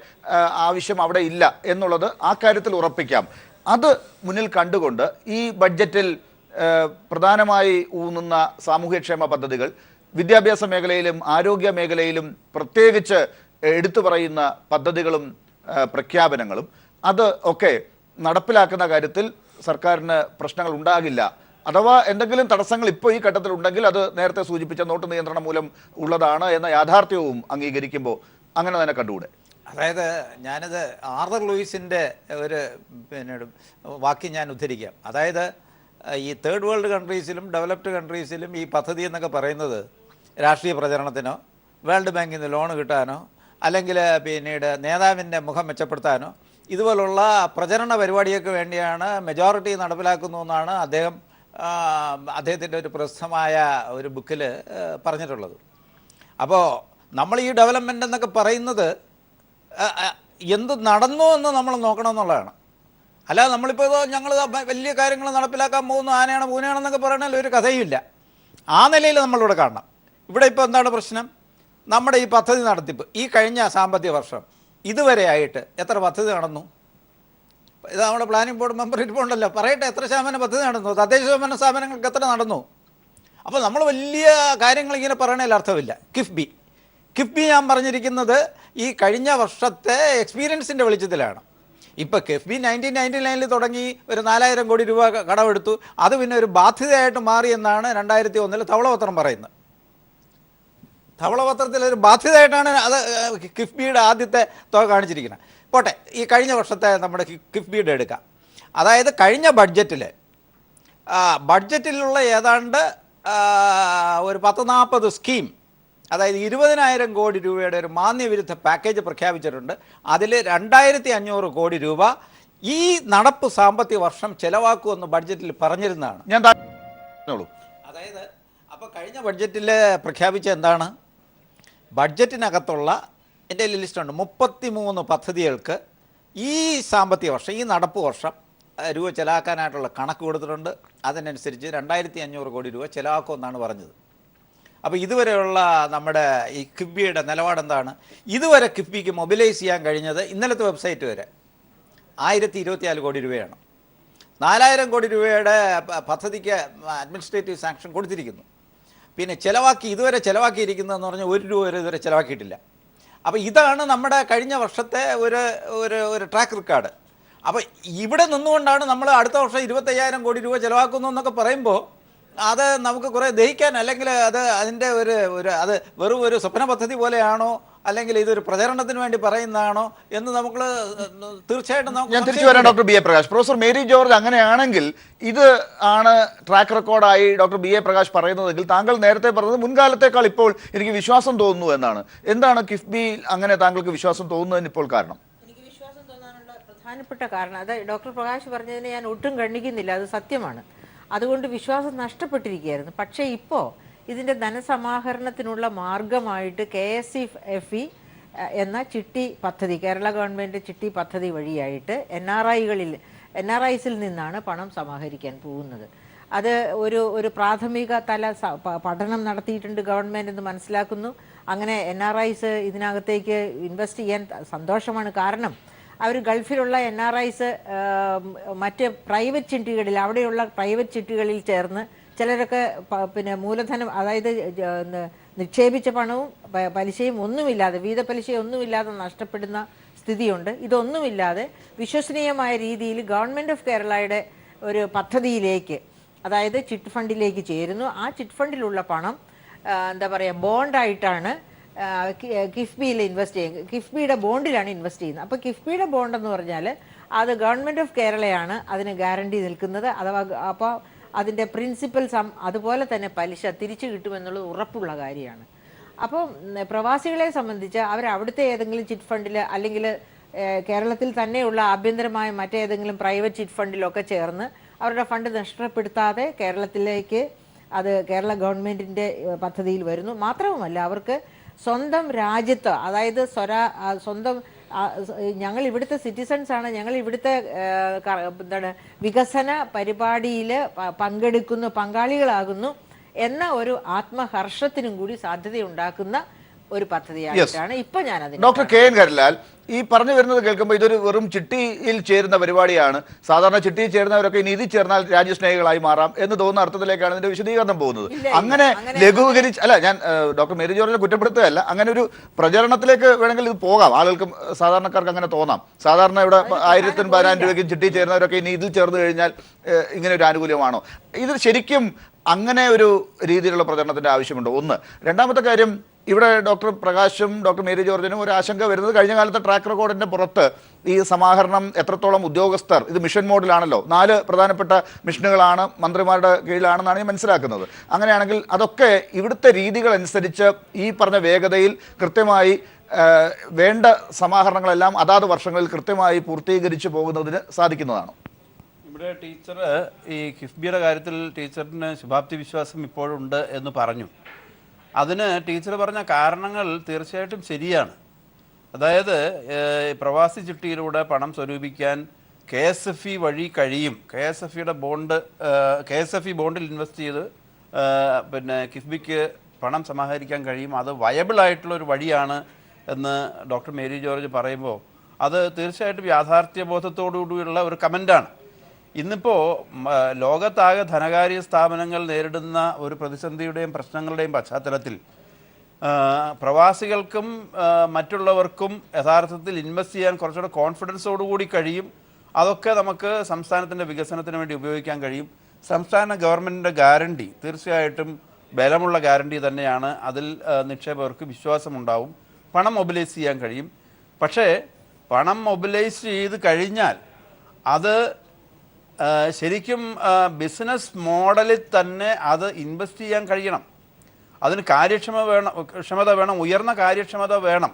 ആവശ്യം അവിടെ ഇല്ല എന്നുള്ളത് ആ കാര്യത്തിൽ ഉറപ്പിക്കാം. അത് മുന്നിൽ കണ്ടുകൊണ്ട് ഈ ബഡ്ജറ്റിൽ പ്രധാനമായി ഊന്നുന്ന സാമൂഹ്യക്ഷേമ പദ്ധതികൾ, വിദ്യാഭ്യാസ മേഖലയിലും ആരോഗ്യ മേഖലയിലും പ്രത്യേകിച്ച് എടുത്തു പറയുന്ന പദ്ധതികളും പ്രഖ്യാപനങ്ങളും അത് ഒക്കെ നടപ്പിലാക്കുന്ന കാര്യത്തിൽ സർക്കാരിന് പ്രശ്നങ്ങൾ ഉണ്ടാകില്ല. അഥവാ എന്തെങ്കിലും തടസ്സങ്ങൾ ഇപ്പോൾ ഈ ഘട്ടത്തിൽ ഉണ്ടെങ്കിൽ അത് നേരത്തെ സൂചിപ്പിച്ച നോട്ട് നിയന്ത്രണം മൂലം ഉള്ളതാണ് എന്ന യാഥാർത്ഥ്യവും അംഗീകരിക്കുമ്പോൾ അങ്ങനെ തന്നെ കണ്ടുകൂടെ? അതായത് ഞാനത് ആർതർ ലൂയിസിൻ്റെ ഒരു വാക്യം ഞാൻ ഉദ്ധരിക്കാം. അതായത് ഈ തേർഡ് വേൾഡ് കൺട്രീസിലും ഡെവലപ്ഡ് കൺട്രീസിലും ഈ പദ്ധതി എന്നൊക്കെ പറയുന്നത് രാഷ്ട്രീയ പ്രചരണത്തിനോ വേൾഡ് ബാങ്കിൽ നിന്ന് ലോൺ കിട്ടാനോ അല്ലെങ്കിൽ പിന്നീട് നേതാവിൻ്റെ മുഖം മെച്ചപ്പെടുത്താനോ ഇതുപോലുള്ള പ്രചരണ പരിപാടിയൊക്കെ വേണ്ടിയാണ് മെജോറിറ്റി നടപ്പിലാക്കുന്നു എന്നാണ് അദ്ദേഹത്തിൻ്റെ ഒരു പ്രസിദ്ധമായ ഒരു ബുക്കിൽ പറഞ്ഞിട്ടുള്ളത്. അപ്പോൾ നമ്മൾ ഈ ഡെവലപ്മെൻ്റ് എന്നൊക്കെ പറയുന്നത് എന്ത് നടന്നു എന്ന് നമ്മൾ നോക്കണം എന്നുള്ളതാണ്. അല്ലാതെ നമ്മളിപ്പോൾ ഞങ്ങൾ വലിയ കാര്യങ്ങൾ നടപ്പിലാക്കാൻ പോകുന്നു, ആനയാണ് പൂനയാണെന്നൊക്കെ പറയണതിൽ ഒരു കഥയുമില്ല. ആ നിലയിൽ നമ്മളിവിടെ കാണണം. ഇവിടെ ഇപ്പോൾ എന്താണ് പ്രശ്നം? നമ്മുടെ ഈ പദ്ധതി നടത്തിപ്പ് ഈ കഴിഞ്ഞ സാമ്പത്തിക വർഷം ഇതുവരെ ആയിട്ട് എത്ര പദ്ധതി നടന്നു? ഇത് നമ്മുടെ പ്ലാനിംഗ് ബോർഡ് മെമ്പർ ഇരിപ്പുണ്ടല്ലോ, പറയട്ടെ എത്ര ശതമാനം പദ്ധതി നടന്നു, തദ്ദേശ സ്വയംഭരണ സ്ഥാപനങ്ങൾക്ക് എത്ര നടന്നു. അപ്പോൾ നമ്മൾ വലിയ കാര്യങ്ങൾ ഇങ്ങനെ പറയണതിൽ അർത്ഥമില്ല. കിഫ്ബി ഞാൻ പറഞ്ഞിരിക്കുന്നത് ഈ കഴിഞ്ഞ വർഷത്തെ എക്സ്പീരിയൻസിൻ്റെ വെളിച്ചത്തിലാണ്. ഇപ്പോൾ കിഫ്ബി 1999 തുടങ്ങി ഒരു 4000 കോടി രൂപ കടമെടുത്തു. അത് പിന്നെ ഒരു ബാധ്യതയായിട്ട് മാറി എന്നാണ് 2001 ധവളപത്രം പറയുന്നത്. ധവളപത്രത്തിൽ ഒരു ബാധ്യതയായിട്ടാണ് അത് കിഫ്ബിയുടെ ആദ്യത്തെ തുക കാണിച്ചിരിക്കുന്നത്. പോട്ടെ, ഈ കഴിഞ്ഞ വർഷത്തെ നമ്മുടെ കിഫ്ബിയുടെ എടുക്കാം. അതായത് കഴിഞ്ഞ ബഡ്ജറ്റിലുള്ള ഏതാണ്ട് ഒരു 10-40 സ്കീം, അതായത് 20,000 കോടി രൂപയുടെ ഒരു മാന്യവിരുദ്ധ പാക്കേജ് പ്രഖ്യാപിച്ചിട്ടുണ്ട്. അതിൽ 2,500 കോടി രൂപ ഈ നടപ്പ് സാമ്പത്തിക വർഷം ചെലവാക്കുമെന്ന് ബഡ്ജറ്റിൽ പറഞ്ഞിരുന്നതാണ്. അതായത് അപ്പോൾ കഴിഞ്ഞ ബഡ്ജറ്റിൽ പ്രഖ്യാപിച്ച എന്താണ്, ബഡ്ജറ്റിനകത്തുള്ള എൻ്റെ ലിസ്റ്റുണ്ട് 33 പദ്ധതികൾക്ക് ഈ സാമ്പത്തിക വർഷം, ഈ നടപ്പ് വർഷം രൂപ ചെലവാക്കാനായിട്ടുള്ള കണക്ക് കൊടുത്തിട്ടുണ്ട്. അതിനനുസരിച്ച് 2,500 കോടി രൂപ ചെലവാക്കുമെന്നാണ് പറഞ്ഞത്. അപ്പോൾ ഇതുവരെയുള്ള നമ്മുടെ ഈ കിഫ്ബിയുടെ നിലപാടെന്താണ്? ഇതുവരെ കിഫ്ബിക്ക് മൊബിലൈസ് ചെയ്യാൻ കഴിഞ്ഞത് ഇന്നലത്തെ വെബ്സൈറ്റ് വരെ 1024 കോടി രൂപയാണ്. 4,000 കോടി രൂപയുടെ പദ്ധതിക്ക് അഡ്മിനിസ്ട്രേറ്റീവ് സാങ്ഷൻ കൊടുത്തിരിക്കുന്നു. പിന്നെ ഇതുവരെ ചെലവാക്കിയിരിക്കുന്നതെന്ന് പറഞ്ഞാൽ 1 രൂപ വരെ ഇതുവരെ ചെലവാക്കിയിട്ടില്ല. അപ്പോൾ ഇതാണ് നമ്മുടെ കഴിഞ്ഞ വർഷത്തെ ഒരു ട്രാക്ക് റെക്കോർഡ്. അപ്പോൾ ഇവിടെ നിന്നുകൊണ്ടാണ് നമ്മൾ അടുത്ത വർഷം 25,000 കോടി രൂപ ചെലവാക്കുന്നു എന്നൊക്കെ പറയുമ്പോൾ അത് നമുക്ക് കുറേ ദഹിക്കാൻ, അല്ലെങ്കിൽ അതിൻ്റെ അത് വെറും ഒരു സ്വപ്ന പദ്ധതി പോലെയാണോ, അല്ലെങ്കിൽ ഇതൊരു പ്രചരണത്തിന് വേണ്ടി പറയുന്നതാണോ എന്ന് നമുക്ക് തീർച്ചയായിട്ടും ഞാൻ തിരിച്ചു വരാം. Doctor BA Prakash, professor Mary George അങ്ങനെയാണെങ്കിൽ ഇത് ആണ് ട്രാക്ക് റെക്കോർഡായി ഡോക്ടർ BA പ്രകാശ് പറയുന്നതെങ്കിൽ താങ്കൾ നേരത്തെ പറഞ്ഞത് മുൻകാലത്തേക്കാൾ ഇപ്പോൾ എനിക്ക് വിശ്വാസം തോന്നുന്നു എന്നാണ്. എന്താണ് കിഫ്ബിയിൽ അങ്ങനെ താങ്കൾക്ക് വിശ്വാസം തോന്നുന്നതിന് ഇപ്പോൾ കാരണം? എനിക്ക് വിശ്വാസം തോന്നാനുള്ള പ്രധാനപ്പെട്ട കാരണം, അത് ഡോക്ടർ പ്രകാശ് പറഞ്ഞതിനെ ഞാൻ ഒട്ടും ഖണ്ഡിക്കുന്നില്ല, അത് സത്യമാണ്. അതുകൊണ്ട് വിശ്വാസം നഷ്ടപ്പെട്ടിരിക്കുകയായിരുന്നു. പക്ഷേ ഇപ്പോൾ ഇതിൻ്റെ ധനസമാഹരണത്തിനുള്ള മാർഗമായിട്ട് KSEFE എന്ന ചിട്ടി പദ്ധതി, കേരള ഗവൺമെൻറ് ചിട്ടി പദ്ധതി വഴിയായിട്ട് NRIസിൽ നിന്നാണ് പണം സമാഹരിക്കാൻ പോകുന്നത്. അത് ഒരു പ്രാഥമിക തല പഠനം നടത്തിയിട്ടുണ്ട് ഗവൺമെൻറ് എന്ന് മനസ്സിലാക്കുന്നു. അങ്ങനെ NRIs ഇതിനകത്തേക്ക് ഇൻവെസ്റ്റ് ചെയ്യാൻ സന്തോഷമാണ്. കാരണം അവർ ഗൾഫിലുള്ള NRIs മറ്റ് പ്രൈവറ്റ് ചിട്ടികളിൽ, അവിടെയുള്ള പ്രൈവറ്റ് ചിട്ടികളിൽ ചേർന്ന് ചിലരൊക്കെ പിന്നെ മൂലധനം, അതായത് നിക്ഷേപിച്ച പണവും പലിശയും ഒന്നുമില്ലാതെ, വീതപലിശയും ഒന്നുമില്ലാതെ നഷ്ടപ്പെടുന്ന സ്ഥിതിയുണ്ട്. ഇതൊന്നുമില്ലാതെ വിശ്വസനീയമായ രീതിയിൽ ഗവൺമെൻറ് ഓഫ് കേരളയുടെ ഒരു പദ്ധതിയിലേക്ക്, അതായത് ചിറ്റ് ഫണ്ടിലേക്ക് ചേരുന്നു. ആ ചിറ്റ് ഫണ്ടിലുള്ള പണം എന്താ പറയുക, ബോണ്ടായിട്ടാണ് കിഫ്ബിയിൽ ഇൻവെസ്റ്റ് ചെയ്യുന്നത്. കിഫ്ബിയുടെ ബോണ്ടിലാണ് ഇൻവെസ്റ്റ് ചെയ്യുന്നത്. അപ്പോൾ കിഫ്ബിയുടെ ബോണ്ടെന്ന് പറഞ്ഞാൽ അത് ഗവൺമെൻറ് ഓഫ് കേരളയാണ് അതിന് ഗ്യാരണ്ടി നിൽക്കുന്നത്. അഥവാ അപ്പോൾ അതിൻ്റെ പ്രിൻസിപ്പൽ അതുപോലെ തന്നെ പലിശ തിരിച്ചു കിട്ടുമെന്നുള്ളത് ഉറപ്പുള്ള കാര്യമാണ്. അപ്പോൾ പ്രവാസികളെ സംബന്ധിച്ച് അവിടുത്തെ ഏതെങ്കിലും ചിറ്റ് ഫണ്ടിൽ, അല്ലെങ്കിൽ കേരളത്തിൽ തന്നെയുള്ള ആഭ്യന്തരമായ മറ്റേതെങ്കിലും പ്രൈവറ്റ് ചിറ്റ് ഫണ്ടിലൊക്കെ ചേർന്ന് അവരുടെ ഫണ്ട് നഷ്ടപ്പെടുത്താതെ കേരളത്തിലേക്ക് അത് കേരള ഗവൺമെൻറ്റിൻ്റെ പദ്ധതിയിൽ വരുന്നു. മാത്രവുമല്ല അവർക്ക് സ്വന്തം രാജ്യത്ത്, അതായത് സ്വന്തം ഞങ്ങൾ ഇവിടുത്തെ സിറ്റിസൺസ് ആണ്, ഞങ്ങൾ ഇവിടുത്തെ വികസന പരിപാടിയിൽ പങ്കാളികളാകുന്നു എന്ന ഒരു ആത്മഹർഷത്തിനും കൂടി സാധ്യതയുണ്ടാക്കുന്ന ഒരു പദ്ധതിയായിട്ടാണ് ഇപ്പൊ ഞാൻ അതിന്. ഡോക്ടർ KN ഹരിലാൽ, ഈ പറഞ്ഞു വരുന്നത് കേൾക്കുമ്പോൾ ഇതൊരു വെറും ചിട്ടിയിൽ ചേരുന്ന പരിപാടിയാണ്. സാധാരണ ചിട്ടിയിൽ ചേരുന്നവരൊക്കെ ഇനി ഇതിൽ ചേർന്നാൽ രാജ്യസ്നേഹികളായി മാറാം എന്ന് തോന്നുന്ന അർത്ഥത്തിലേക്കാണ് ഇതിന്റെ വിശദീകരണം പോകുന്നത്. അങ്ങനെ ലഘൂകരിച്ച് അല്ല, ഞാൻ ഡോക്ടർ മേരി ജോർജിനെ കുറ്റപ്പെടുത്തുകയല്ല, അങ്ങനെ ഒരു പ്രചരണത്തിലേക്ക് വേണമെങ്കിൽ ഇത് പോകാം. ആളുകൾക്ക്, സാധാരണക്കാർക്ക് അങ്ങനെ തോന്നാം. സാധാരണ ഇവിടെ 1,000-10,000 രൂപയ്ക്ക് ചിട്ടി ചേരുന്നവരൊക്കെ ഇനി ഇതിൽ ചേർന്ന് കഴിഞ്ഞാൽ ഇങ്ങനെ ഒരു ആനുകൂല്യമാണോ? ഇത് ശരിക്കും അങ്ങനെ ഒരു രീതിയിലുള്ള പ്രചരണത്തിന്റെ ആവശ്യമുണ്ടോ? ഒന്ന്. രണ്ടാമത്തെ കാര്യം, ഇവിടെ ഡോക്ടർ പ്രകാശും ഡോക്ടർ മേരി ജോർജിനും ഒരു ആശങ്ക വരുന്നത് കഴിഞ്ഞ കാലത്തെ ട്രാക്ക് റെക്കോർഡിന്റെ പുറത്ത് ഈ സമാഹരണം എത്രത്തോളം ഉദ്യോഗസ്ഥർ, ഇത് മിഷൻ മോഡിലാണല്ലോ, 4 പ്രധാനപ്പെട്ട മിഷനുകളാണ് മന്ത്രിമാരുടെ കീഴിലാണെന്നാണ് ഞാൻ മനസ്സിലാക്കുന്നത്. അങ്ങനെയാണെങ്കിൽ അതൊക്കെ ഇവിടുത്തെ രീതികൾ അനുസരിച്ച് ഈ പറഞ്ഞ വേഗതയിൽ കൃത്യമായി വേണ്ട സമാഹരണങ്ങളെല്ലാം അതാത് വർഷങ്ങളിൽ കൃത്യമായി പൂർത്തീകരിച്ചു പോകുന്നതിന് സാധിക്കുന്നതാണോ? ഇവിടെ ടീച്ചർ ഈ കിഫ്ബിയുടെ കാര്യത്തിൽ ടീച്ചറിന് ശുഭാപ്തി വിശ്വാസം ഇപ്പോഴുണ്ട് എന്ന് പറഞ്ഞു. അതിന് ടീച്ചർ പറഞ്ഞ കാരണങ്ങൾ തീർച്ചയായിട്ടും ശരിയാണ്. അതായത് പ്രവാസി ചിട്ടിയിലൂടെ പണം സ്വരൂപിക്കാൻ KSFE വഴി കഴിയും. KSFE ബോണ്ടിൽ ഇൻവെസ്റ്റ് ചെയ്ത് പിന്നെ കിഫ്ബിക്ക് പണം സമാഹരിക്കാൻ കഴിയും. അത് വയബിൾ ആയിട്ടുള്ള ഒരു വഴിയാണ് എന്ന് ഡോക്ടർ മേരി ജോർജ് പറയുമ്പോൾ അത് തീർച്ചയായിട്ടും യാഥാർത്ഥ്യബോധത്തോടുകൂടിയുള്ള ഒരു കമൻ്റാണ്. ഇന്നിപ്പോൾ ലോകത്താകെ ധനകാര്യ സ്ഥാപനങ്ങൾ നേരിടുന്ന ഒരു പ്രതിസന്ധിയുടെയും പ്രശ്നങ്ങളുടെയും പശ്ചാത്തലത്തിൽ പ്രവാസികൾക്കും മറ്റുള്ളവർക്കും യഥാർത്ഥത്തിൽ ഇൻവെസ്റ്റ് ചെയ്യാൻ കുറച്ചുകൂടെ കോൺഫിഡൻസോടുകൂടി കഴിയും. അതൊക്കെ നമുക്ക് സംസ്ഥാനത്തിൻ്റെ വികസനത്തിന് വേണ്ടി ഉപയോഗിക്കാൻ കഴിയും. സംസ്ഥാന ഗവൺമെൻറ്റിൻ്റെ ഗ്യാരണ്ടി തീർച്ചയായിട്ടും ബലമുള്ള ഗ്യാരണ്ടി തന്നെയാണ്. അതിൽ നിക്ഷേപകർക്ക് വിശ്വാസമുണ്ടാവും, പണം മൊബിലൈസ് ചെയ്യാൻ കഴിയും. പക്ഷേ പണം മൊബിലൈസ് ചെയ്ത് കഴിഞ്ഞാൽ അത് ശരിക്കും ബിസിനസ് മോഡലിൽ തന്നെ അത് ഇൻവെസ്റ്റ് ചെയ്യാൻ കഴിയണം. അതിന് ക്ഷമത വേണം, ഉയർന്ന കാര്യക്ഷമത വേണം.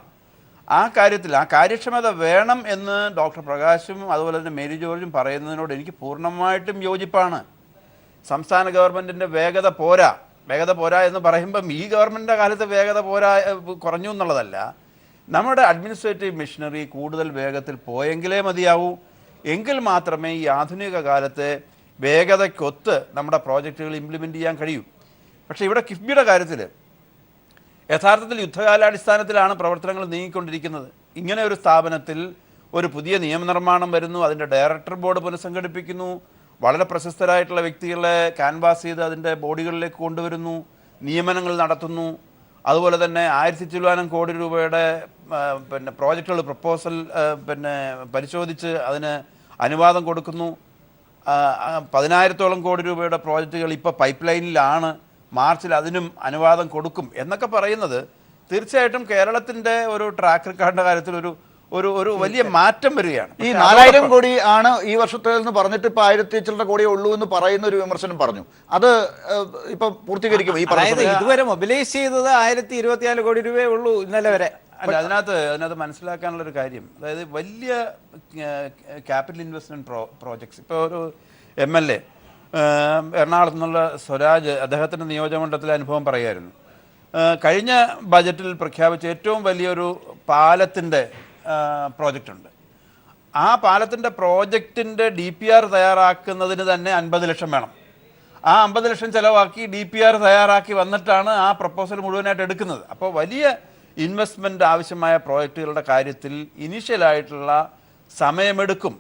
ആ കാര്യക്ഷമത വേണം എന്ന് ഡോക്ടർ പ്രകാശും അതുപോലെ തന്നെ മേരി ജോർജും പറയുന്നതിനോട് എനിക്ക് പൂർണ്ണമായിട്ടും യോജിപ്പാണ്. സംസ്ഥാന ഗവൺമെൻറ്റിൻ്റെ വേഗത പോരാ എന്ന് പറയുമ്പം ഈ ഗവൺമെൻറ്റിൻ്റെ കാലത്ത് വേഗത കുറഞ്ഞു എന്നുള്ളതല്ല. നമ്മുടെ അഡ്മിനിസ്ട്രേറ്റീവ് മിഷനറി കൂടുതൽ വേഗത്തിൽ പോയെങ്കിലേ മതിയാവൂ. എങ്കിൽ മാത്രമേ ഈ ആധുനിക കാലത്തെ വേഗതയ്ക്കൊത്ത് നമ്മുടെ പ്രോജക്റ്റുകൾ ഇംപ്ലിമെൻ്റ് ചെയ്യാൻ കഴിയൂ. പക്ഷേ ഇവിടെ കിഫ്ബിയുടെ കാര്യത്തിൽ യഥാർത്ഥത്തിൽ യുദ്ധകാലാടിസ്ഥാനത്തിലാണ് പ്രവർത്തനങ്ങൾ നീങ്ങിക്കൊണ്ടിരിക്കുന്നത്. ഇങ്ങനെ ഒരു സ്ഥാപനത്തിൽ ഒരു പുതിയ നിയമനിർമ്മാണം വരുന്നു, അതിൻ്റെ ഡയറക്ടർ ബോർഡ് പുനഃസംഘടിപ്പിക്കുന്നു, വളരെ പ്രശസ്തരായിട്ടുള്ള വ്യക്തികളെ ക്യാൻവാസ് ചെയ്ത് അതിൻ്റെ ബോഡികളിലേക്ക് കൊണ്ടുവരുന്നു, നിയമനങ്ങൾ നടത്തുന്നു. അതുപോലെ തന്നെ 1000 കോടി രൂപയുടെ പ്രോജക്റ്റുകൾ പ്രപ്പോസൽ പരിശോധിച്ച് അതിന് അനുവാദം കൊടുക്കുന്നു. 10,000 കോടി രൂപയുടെ പ്രോജക്റ്റുകൾ ഇപ്പോൾ പൈപ്പ് ലൈനിലാണ്, മാർച്ചിൽ അതിനും അനുവാദം കൊടുക്കും എന്നൊക്കെ പറയുന്നത് തീർച്ചയായിട്ടും കേരളത്തിൻ്റെ ഒരു ട്രാക്ക് റെക്കോർഡിൻ്റെ കാര്യത്തിൽ ഒരു വലിയ മാറ്റം വരികയാണ്. ഈ 4000 കോടി ആണ് ഈ വർഷത്തിൽ നിന്ന് പറഞ്ഞിട്ട് ഇപ്പൊ 1000 കോടിയേ ഉള്ളൂ എന്ന് പറയുന്ന ഒരു വിമർശനം പറഞ്ഞു. അത് ഇപ്പൊ പൂർത്തീകരിക്കും. ഈ ഇതുവരെ മൊബിലൈസ് ചെയ്തത് 1024 കോടി രൂപയേ ഉള്ളൂ ഇന്നലെ വരെ. അല്ല, അതിനകത്ത് മനസ്സിലാക്കാനുള്ള ഒരു കാര്യം, അതായത് വലിയ ക്യാപിറ്റൽ ഇൻവെസ്റ്റ്മെന്റ് പ്രോജക്ട്സ്, ഇപ്പോൾ ഒരു MLA എറണാകുളത്ത് നിന്നുള്ള സ്വരാജ് അദ്ദേഹത്തിൻ്റെ നിയോജകമണ്ഡലത്തിലെ അനുഭവം പറയായിരുന്നു. കഴിഞ്ഞ ബജറ്റിൽ പ്രഖ്യാപിച്ച ഏറ്റവും വലിയൊരു പാലത്തിൻ്റെ പ്രോജക്റ്റ് ഉണ്ട്. ആ പാലത്തിൻ്റെ പ്രോജക്റ്റിൻ്റെ DPR തയ്യാറാക്കുന്നതിന് തന്നെ 50 ലക്ഷം വേണം. ആ 50 ലക്ഷം ചിലവാക്കി DPR തയ്യാറാക്കി വന്നിട്ടാണ് ആ പ്രപ്പോസൽ മുഴുവനായിട്ട് എടുക്കുന്നത്. അപ്പോൾ വലിയ ഇൻവെസ്റ്റ്മെൻറ്റ് ആവശ്യമായ പ്രോജക്റ്റുകളുടെ കാര്യത്തിൽ ഇനീഷ്യലായിട്ടുള്ള സമയമെടുക്കും.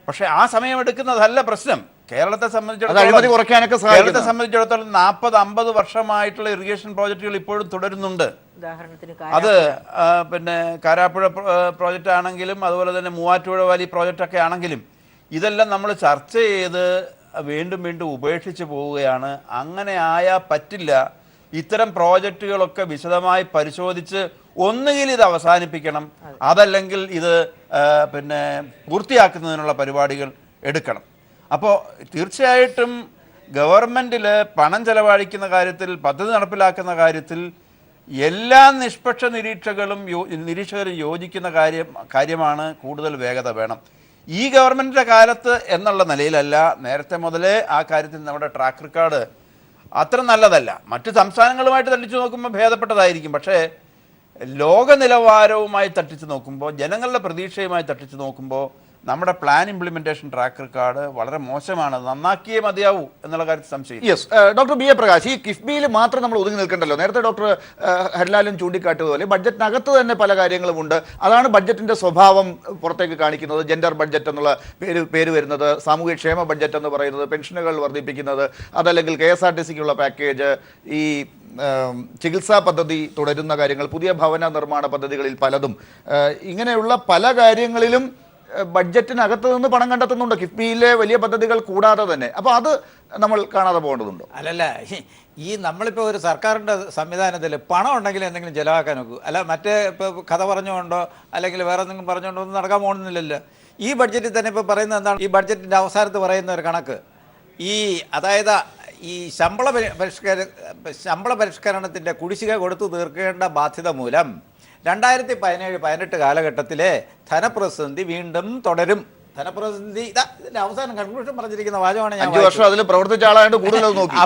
പക്ഷേ ആ സമയമെടുക്കുന്നതല്ല പ്രശ്നം. കേരളത്തെ സംബന്ധിച്ചിടത്തോളം 40-50 വർഷമായിട്ടുള്ള ഇറിഗേഷൻ പ്രോജക്റ്റുകൾ ഇപ്പോഴും തുടരുന്നുണ്ട്. അത് കാരാപ്പുഴ പ്രോജക്റ്റ് ആണെങ്കിലും അതുപോലെ തന്നെ മൂവാറ്റുപുഴ വാലി പ്രോജക്റ്റൊക്കെ ആണെങ്കിലും ഇതെല്ലാം നമ്മൾ ചർച്ച ചെയ്ത് വീണ്ടും ഉപേക്ഷിച്ച് പോവുകയാണ്. അങ്ങനെ ആയാൽ പറ്റില്ല. ഇത്തരം പ്രോജക്റ്റുകളൊക്കെ വിശദമായി പരിശോധിച്ച് ഒന്നുകിൽ ഇത് അവസാനിപ്പിക്കണം, അതല്ലെങ്കിൽ ഇത് പൂർത്തിയാക്കുന്നതിനുള്ള പരിപാടികൾ എടുക്കണം. അപ്പോൾ തീർച്ചയായിട്ടും ഗവൺമെൻറ്റിൽ പണം ചെലവഴിക്കുന്ന കാര്യത്തിൽ, പദ്ധതി നടപ്പിലാക്കുന്ന കാര്യത്തിൽ എല്ലാ നിഷ്പക്ഷ നിരീക്ഷകരും യോജിക്കുന്ന കാര്യമാണ് കൂടുതൽ വേഗത വേണം. ഈ ഗവൺമെൻറ്റിൻ്റെ കാലത്ത് എന്നുള്ള നിലയിലല്ല, നേരത്തെ മുതലേ ആ കാര്യത്തിൽ നമ്മുടെ ട്രാക്ക് റെക്കോർഡ് അത്ര നല്ലതല്ല. മറ്റ് സംസ്ഥാനങ്ങളുമായിട്ട് തട്ടിച്ചു നോക്കുമ്പോൾ ഭേദപ്പെട്ടതായിരിക്കും. പക്ഷേ ലോക നിലവാരവുമായി തട്ടിച്ചു നോക്കുമ്പോൾ, ജനങ്ങളുടെ പ്രതീക്ഷയുമായി തട്ടിച്ചു നോക്കുമ്പോൾ നമ്മുടെ പ്ലാൻ ഇംപ്ലിമെന്റേഷൻ ട്രാക്ക് റെക്കോർഡ് വളരെ മോശമാണ്. നന്നാക്കിയേ മതിയാവൂ എന്നുള്ള കാര്യത്തിൽ സംശയം. യെസ്, ഡോക്ടർ BA പ്രകാശ്, ഈ കിഫ്ബിയിൽ മാത്രം നമ്മൾ ഒതുങ്ങി നിൽക്കണ്ടല്ലോ. നേരത്തെ ഡോക്ടർ ഹരിലാലും ചൂണ്ടിക്കാട്ടിയതുപോലെ ബഡ്ജറ്റിനകത്ത് തന്നെ പല കാര്യങ്ങളുമുണ്ട്. അതാണ് ബഡ്ജറ്റിന്റെ സ്വഭാവം പുറത്തേക്ക് കാണിക്കുന്നത്. ജെൻഡർ ബഡ്ജറ്റ് എന്നുള്ള പേര് വരുന്നത്, സാമൂഹ്യക്ഷേമ ബഡ്ജറ്റ് എന്ന് പറയുന്നത്, പെൻഷനുകൾ വർദ്ധിപ്പിക്കുന്നത്, അതല്ലെങ്കിൽ KSRTCക്കുള്ള പാക്കേജ്, ഈ ചികിത്സാ പദ്ധതി തുടരുന്ന കാര്യങ്ങൾ, പുതിയ ഭവന നിർമ്മാണ പദ്ധതികളിൽ പലതും, ഇങ്ങനെയുള്ള പല കാര്യങ്ങളിലും ബഡ്ജറ്റിനകത്ത് നിന്ന് പണം കണ്ടെത്തുന്നുണ്ട്, കിഫ്ബിയിലെ വലിയ പദ്ധതികൾ കൂടാതെ തന്നെ. അപ്പോൾ അത് നമ്മൾ കാണാതെ പോകേണ്ടതുണ്ടോ? അല്ലല്ല, ഈ നമ്മളിപ്പോൾ ഒരു സർക്കാരിൻ്റെ സംവിധാനത്തിൽ പണം ഉണ്ടെങ്കിൽ എന്തെങ്കിലും ചിലവാക്കാൻ നോക്കൂ. അല്ല മറ്റേ ഇപ്പോൾ കഥ പറഞ്ഞുകൊണ്ടോ അല്ലെങ്കിൽ വേറെ എന്തെങ്കിലും പറഞ്ഞുകൊണ്ടോ ഒന്നും നടക്കാൻ പോകുന്നില്ലല്ലോ. ഈ ബഡ്ജറ്റിൽ തന്നെ ഇപ്പോൾ പറയുന്നത് എന്താണ്? ഈ ബഡ്ജറ്റിൻ്റെ അവസാനത്ത് പറയുന്ന ഒരു കണക്ക്, അതായത് ഈ ശമ്പള പരിഷ്കരണത്തിൻ്റെ കുടിശ്ശിക കൊടുത്തു തീർക്കേണ്ട ബാധ്യത മൂലം 2017-18 കാലഘട്ടത്തിലെ ധനപ്രതിസന്ധി വീണ്ടും തുടരും. ധനപ്രതിസന്ധി ഇതിന്റെ അവസാനം കൺക്ലൂഷൻ പറഞ്ഞിരിക്കുന്ന വാചകമാണ് ഞാൻ. 5 വർഷം അതിൽ പ്രവർത്തിച്ച ആളായിട്ട് കൂടുതൽ നോക്കി.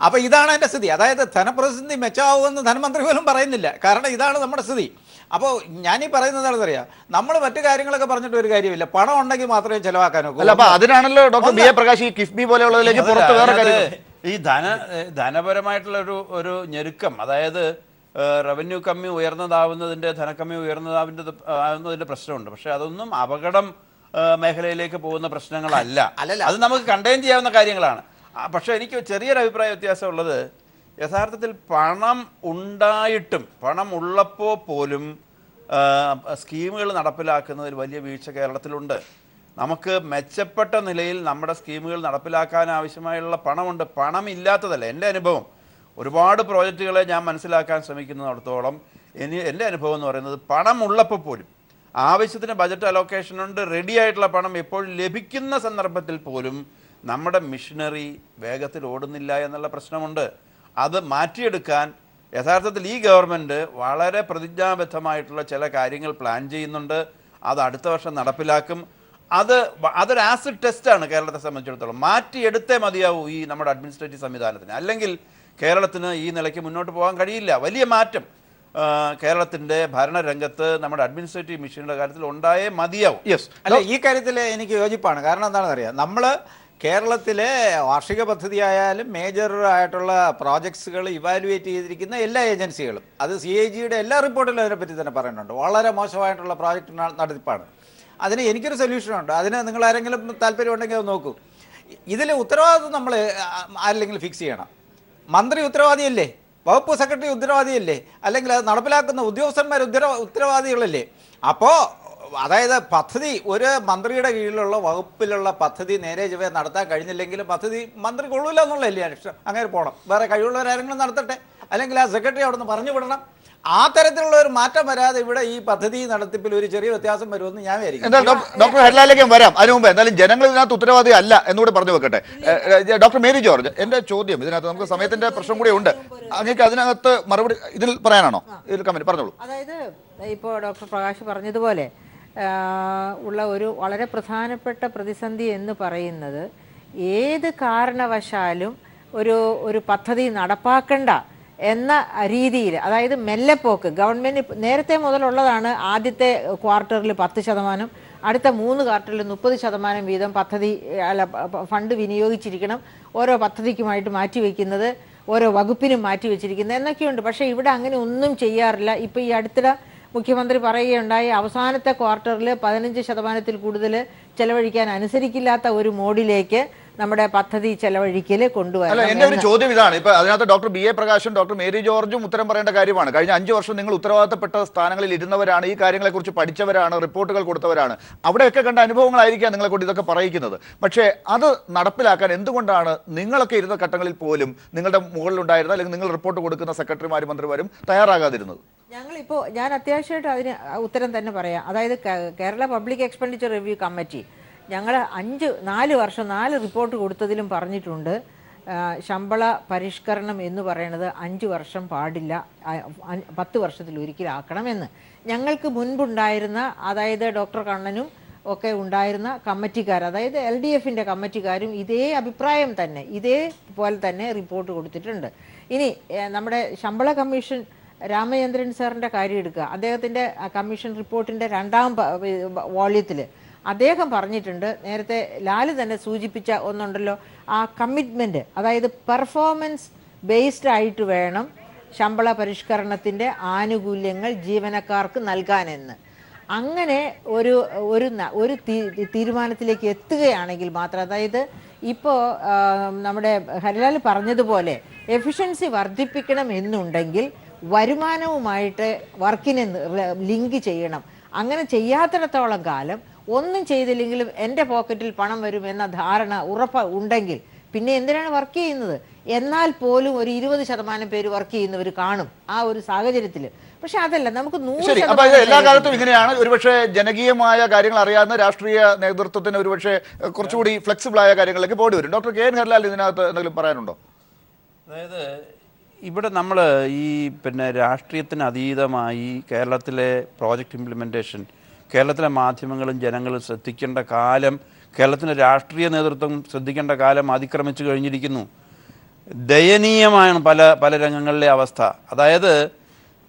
അപ്പോൾ ഇതാണ് എൻ്റെ സ്ഥിതി. അതായത് ധനപ്രതിസന്ധി മെച്ചമാവുമെന്ന് ധനമന്ത്രി പോലും പറയുന്നില്ല. കാരണം ഇതാണ് നമ്മുടെ സ്ഥിതി. അപ്പോൾ ഞാനീ പറയുന്നത് എന്താണെന്നറിയാം, നമ്മൾ മറ്റു കാര്യങ്ങളൊക്കെ പറഞ്ഞിട്ട് ഒരു കാര്യമില്ല, പണം ഉണ്ടെങ്കിൽ മാത്രമേ ചെലവാക്കാൻ ഒക്കൂ. അല്ല, അപ്പോൾ അതിനാണല്ലോ ഡോക്ടർ BA പ്രകാശ് ഈ കിഫ്ബി പോലെയുള്ളതിലേക്ക് പുറത്ത് വേറെ കാര്യം, ഈ ധനപരമായിട്ടുള്ള ഒരു ഞെരുക്കം, അതായത് റവന്യൂ കമ്മി ഉയർന്നതാവുന്നതിൻ്റെ ധനക്കമ്മി ആവുന്നതിൻ്റെ പ്രശ്നമുണ്ട്. പക്ഷേ അതൊന്നും അപകടം മേഖലയിലേക്ക് പോകുന്ന പ്രശ്നങ്ങളല്ല. അത് നമുക്ക് കണ്ടെയ്ൻ ചെയ്യാവുന്ന കാര്യങ്ങളാണ്. പക്ഷേ എനിക്ക് ചെറിയൊരു അഭിപ്രായ വ്യത്യാസമുള്ളത്, യഥാർത്ഥത്തിൽ പണം ഉണ്ടായിട്ടും പണം ഉള്ളപ്പോൾ പോലും സ്കീമുകൾ നടപ്പിലാക്കുന്നതിൽ വലിയ വീഴ്ച കേരളത്തിലുണ്ട്. നമുക്ക് മെച്ചപ്പെട്ട നിലയിൽ നമ്മുടെ സ്കീമുകൾ നടപ്പിലാക്കാൻ ആവശ്യമായുള്ള പണമുണ്ട്. പണമില്ലാത്തതല്ല. എൻ്റെ അനുഭവം, ഒരുപാട് പ്രോജക്റ്റുകളെ ഞാൻ മനസ്സിലാക്കാൻ ശ്രമിക്കുന്നിടത്തോളം എൻ്റെ അനുഭവം എന്ന് പറയുന്നത്, പണം ഉള്ളപ്പോൾ പോലും, ആവശ്യത്തിന് ബജറ്റ് അലോക്കേഷൻ ഉണ്ട്, റെഡി ആയിട്ടുള്ള പണം എപ്പോഴും ലഭിക്കുന്ന സന്ദർഭത്തിൽ പോലും നമ്മുടെ മിഷനറി വേഗത്തിൽ ഓടുന്നില്ല എന്നുള്ള പ്രശ്നമുണ്ട്. അത് മാറ്റിയെടുക്കാൻ യഥാർത്ഥത്തിൽ ഈ ഗവൺമെൻറ് വളരെ പ്രതിജ്ഞാബദ്ധമായിട്ടുള്ള ചില കാര്യങ്ങൾ പ്ലാൻ ചെയ്യുന്നുണ്ട്. അത് അടുത്ത വർഷം നടപ്പിലാക്കും. അതൊരു ആസിഡ് ടെസ്റ്റാണ് കേരളത്തെ സംബന്ധിച്ചിടത്തോളം. മാറ്റിയെടുത്തേ മതിയാവൂ ഈ നമ്മുടെ അഡ്മിനിസ്ട്രേറ്റീവ് സംവിധാനത്തിന്. അല്ലെങ്കിൽ കേരളത്തിന് ഈ നിലയ്ക്ക് മുന്നോട്ട് പോകാൻ കഴിയില്ല. വലിയ മാറ്റം കേരളത്തിൻ്റെ ഭരണരംഗത്ത് നമ്മുടെ അഡ്മിനിസ്ട്രേറ്റീവ് മിഷനുടെ കാര്യത്തിൽ ഉണ്ടായേ മതിയാവും. അല്ല, ഈ കാര്യത്തിൽ എനിക്ക് യോജിപ്പാണ്. കാരണം എന്താണെന്ന് അറിയാം, നമ്മൾ കേരളത്തിലെ വാർഷിക പദ്ധതിയായാലും മേജർ ആയിട്ടുള്ള പ്രോജക്ട്സുകൾ ഇവാലുവേറ്റ് ചെയ്തിരിക്കുന്ന എല്ലാ ഏജൻസികളും, അത് CAG-യുടെ എല്ലാ റിപ്പോർട്ടിലും അതിനെപ്പറ്റി തന്നെ പറയുന്നുണ്ട്. വളരെ മോശമായിട്ടുള്ള പ്രോജക്റ്റ് നടത്തിപ്പാണ്. അതിന് എനിക്കൊരു സൊല്യൂഷനുണ്ട്. അതിന് നിങ്ങൾ ആരെങ്കിലും താല്പര്യമുണ്ടെങ്കിൽ അത് നോക്കൂ. ഇതിൽ ഉത്തരവാദിത്വം നമ്മൾ ആരെങ്കിലും ഫിക്സ് ചെയ്യണം. മന്ത്രി ഉത്തരവാദിയല്ലേ? വകുപ്പ് സെക്രട്ടറി ഉത്തരവാദിയല്ലേ? അല്ലെങ്കിൽ അത് നടപ്പിലാക്കുന്ന ഉദ്യോഗസ്ഥന്മാർ ഉത്തരവാദികളല്ലേ? അപ്പോൾ അതായത് പദ്ധതി ഒരു മന്ത്രിയുടെ കീഴിലുള്ള വകുപ്പിലുള്ള പദ്ധതി നേരെ ചൊവ്വേ നടത്താൻ കഴിഞ്ഞില്ലെങ്കിലും പദ്ധതി മന്ത്രി കൊള്ളൂല എന്നുള്ളതല്ലേ അങ്ങനെ പോകണം. വേറെ കഴിവുള്ളവരാരെങ്കിലും നടത്തട്ടെ, അല്ലെങ്കിൽ ആ സെക്രട്ടറി അവിടെ നിന്ന് പറഞ്ഞു വിടണം. ആ തരത്തിലുള്ള ഒരു മാറ്റം വരാതെ ഇവിടെ ഈ പദ്ധതി നടത്തിപ്പിൽ ഒരു ചെറിയ വ്യത്യാസം വരുമെന്ന് ഞാൻ വിചാരിക്കും. എന്തായാലും ഡോക്ടർ ഹെഡ്ലാലിലേക്ക് വരാം. അതിനു മുമ്പ് എന്തായാലും ജനങ്ങൾ ഇതിനകത്ത് ഉത്തരവാദി അല്ല എന്നുകൂടി പറഞ്ഞു വെക്കട്ടെ. ഡോക്ടർ മേരി ജോർജ്, എൻ്റെ ചോദ്യം, ഇതിനകത്ത് നമുക്ക് സമയത്തിന്റെ പ്രശ്നം കൂടി ഉണ്ട്. അങ്ങേക്ക് അതിനകത്ത് മറുപടി ഇതിൽ പറയാനാണോ? ഇതിൽ കമന്റ് പറഞ്ഞോളൂ. അതായത് ഇപ്പോൾ ഡോക്ടർ പ്രകാശ് പറഞ്ഞതുപോലെ ഉള്ള ഒരു വളരെ പ്രധാനപ്പെട്ട പ്രതിസന്ധി എന്ന് പറയുന്നത്, ഏത് കാരണവശാലും ഒരു പദ്ധതി നടപ്പാക്കണ്ട എന്ന രീതിയിൽ, അതായത് മെല്ലെപ്പോക്ക് ഗവൺമെൻറ് നേരത്തെ മുതലുള്ളതാണ്. ആദ്യത്തെ ക്വാർട്ടറിൽ 10%, അടുത്ത 3 ക്വാർട്ടറിൽ 30% വീതം ഫണ്ട് വിനിയോഗിച്ചിരിക്കണം. ഓരോ പദ്ധതിക്കുമായിട്ട് മാറ്റിവെക്കുന്നത്, ഓരോ വകുപ്പിനും മാറ്റിവെച്ചിരിക്കുന്നത് എന്നൊക്കെയുണ്ട്. പക്ഷേ ഇവിടെ അങ്ങനെ ഒന്നും ചെയ്യാറില്ല. ഇപ്പോൾ ഈ അടുത്തിടെ മുഖ്യമന്ത്രി പറയുകയുണ്ടായി, അവസാനത്തെ ക്വാർട്ടറിൽ 15%-ൽ കൂടുതൽ ചെലവഴിക്കാൻ അനുസരിക്കില്ലാത്ത ഒരു മോഡിലേക്ക് നമ്മുടെ പദ്ധതി ചെലവഴിക്കൽ കൊണ്ടുവരണം. എന്റെ ഒരു ചോദ്യം ഇതാണ്. ഇപ്പൊ അതിനകത്ത് ഡോക്ടർ BA പ്രകാശും ഡോക്ടർ മേരി ജോർജും ഉത്തരം പറയേണ്ട കാര്യമാണ്. കഴിഞ്ഞ 5 വർഷം നിങ്ങൾ ഉത്തരവാദിത്തപ്പെട്ട സ്ഥാനങ്ങളിൽ ഇരുന്നവരാണ്, ഈ കാര്യങ്ങളെക്കുറിച്ച് പഠിച്ചവരാണ്, റിപ്പോർട്ടുകൾ കൊടുത്തവരാണ്. അവിടെയൊക്കെ കണ്ട അനുഭവങ്ങളായിരിക്കാം നിങ്ങളെ കൊണ്ട് ഇതൊക്കെ പറയിക്കുന്നത്. പക്ഷേ അത് നടപ്പിലാക്കാൻ എന്തുകൊണ്ടാണ് നിങ്ങളൊക്കെ ഇരുന്ന ഘട്ടങ്ങളിൽ പോലും നിങ്ങളുടെ മുകളിലുണ്ടായിരുന്ന, അല്ലെങ്കിൽ നിങ്ങൾ റിപ്പോർട്ട് കൊടുക്കുന്ന സെക്രട്ടറിമാരും മന്ത്രിമാരും തയ്യാറാകാതിരുന്നത്? ഞാൻ അത്യാവശ്യമായിട്ട് അതിന് ഉത്തരം തന്നെ പറയാം. അതായത് Kerala public expenditure review committee ഞങ്ങൾ 4 വർഷം 4 റിപ്പോർട്ട് കൊടുത്തതിലും പറഞ്ഞിട്ടുണ്ട്, ശമ്പള പരിഷ്കരണം എന്ന് പറയുന്നത് 5 വർഷം പാടില്ല, 10 വർഷത്തിൽ ഒരിക്കലാക്കണമെന്ന്. ഞങ്ങൾക്ക് മുൻപുണ്ടായിരുന്ന, അതായത് ഡോക്ടർ കണ്ണനും ഒക്കെ ഉണ്ടായിരുന്ന കമ്മിറ്റിക്കാർ, അതായത് LDF-ൻ്റെ കമ്മിറ്റിക്കാരും ഇതേ അഭിപ്രായം തന്നെ, ഇതേപോലെ തന്നെ റിപ്പോർട്ട് കൊടുത്തിട്ടുണ്ട്. ഇനി നമ്മുടെ ശമ്പള കമ്മീഷൻ രാമചന്ദ്രൻ സാറിൻ്റെ കാര്യം എടുക്കുക. അദ്ദേഹത്തിൻ്റെ കമ്മീഷൻ റിപ്പോർട്ടിൻ്റെ 2ാം വോള്യത്തിൽ അദ്ദേഹം പറഞ്ഞിട്ടുണ്ട്, നേരത്തെ ലാല് തന്നെ സൂചിപ്പിച്ച ഒന്നുണ്ടല്ലോ, ആ കമ്മിറ്റ്മെൻറ്റ്, അതായത് പെർഫോമൻസ് ബേസ്ഡ് ആയിട്ട് വേണം ശമ്പള പരിഷ്കരണത്തിൻ്റെ ആനുകൂല്യങ്ങൾ ജീവനക്കാർക്ക് നൽകാനെന്ന്. അങ്ങനെ ഒരു തീരുമാനത്തിലേക്ക് എത്തുകയാണെങ്കിൽ മാത്രം, അതായത് ഇപ്പോൾ നമ്മുടെ ഹരിലാൽ പറഞ്ഞതുപോലെ എഫിഷ്യൻസി വർദ്ധിപ്പിക്കണം എന്നുണ്ടെങ്കിൽ വരുമാനവുമായിട്ട് വർക്കിനെ ലിങ്ക് ചെയ്യണം. അങ്ങനെ ചെയ്യാത്തിടത്തോളം കാലം ഒന്നും ചെയ്തില്ലെങ്കിലും എൻ്റെ പോക്കറ്റിൽ പണം വരുമെന്ന ധാരണ ഉണ്ടെങ്കിൽ പിന്നെ എന്തിനാണ് വർക്ക് ചെയ്യുന്നത്? എന്നാൽ പോലും ഒരു 20% പേര് വർക്ക് ചെയ്യുന്നവർ കാണും ആ ഒരു സാഹചര്യത്തിൽ. പക്ഷെ അതല്ല, നമുക്ക് 100% എല്ലാ കാലത്തും ഇങ്ങനെയാണ്. ഒരുപക്ഷെ ജനകീയമായ കാര്യങ്ങൾ അറിയാവുന്ന രാഷ്ട്രീയ നേതൃത്വത്തിന് ഒരുപക്ഷെ കുറച്ചുകൂടി ഫ്ലെക്സിബിൾ ആയ കാര്യങ്ങളിലേക്ക് പോകേണ്ടി വരും. ഡോക്ടർ KN ഹരിലാൽ ഇതിനകത്ത് എന്തെങ്കിലും പറയാനുണ്ടോ? അതായത് ഇവിടെ നമ്മൾ ഈ രാഷ്ട്രീയത്തിന് അതീതമായി കേരളത്തിലെ പ്രോജക്റ്റ് ഇംപ്ലിമെൻറ്റേഷൻ, കേരളത്തിലെ മാധ്യമങ്ങളും ജനങ്ങളും ശ്രദ്ധിക്കേണ്ട കാലം, കേരളത്തിലെ രാഷ്ട്രീയ നേതൃത്വം ശ്രദ്ധിക്കേണ്ട കാലം അതിക്രമിച്ചു കഴിഞ്ഞിരിക്കുന്നു. ദയനീയമാണ് പല രംഗങ്ങളിലെ അവസ്ഥ. അതായത്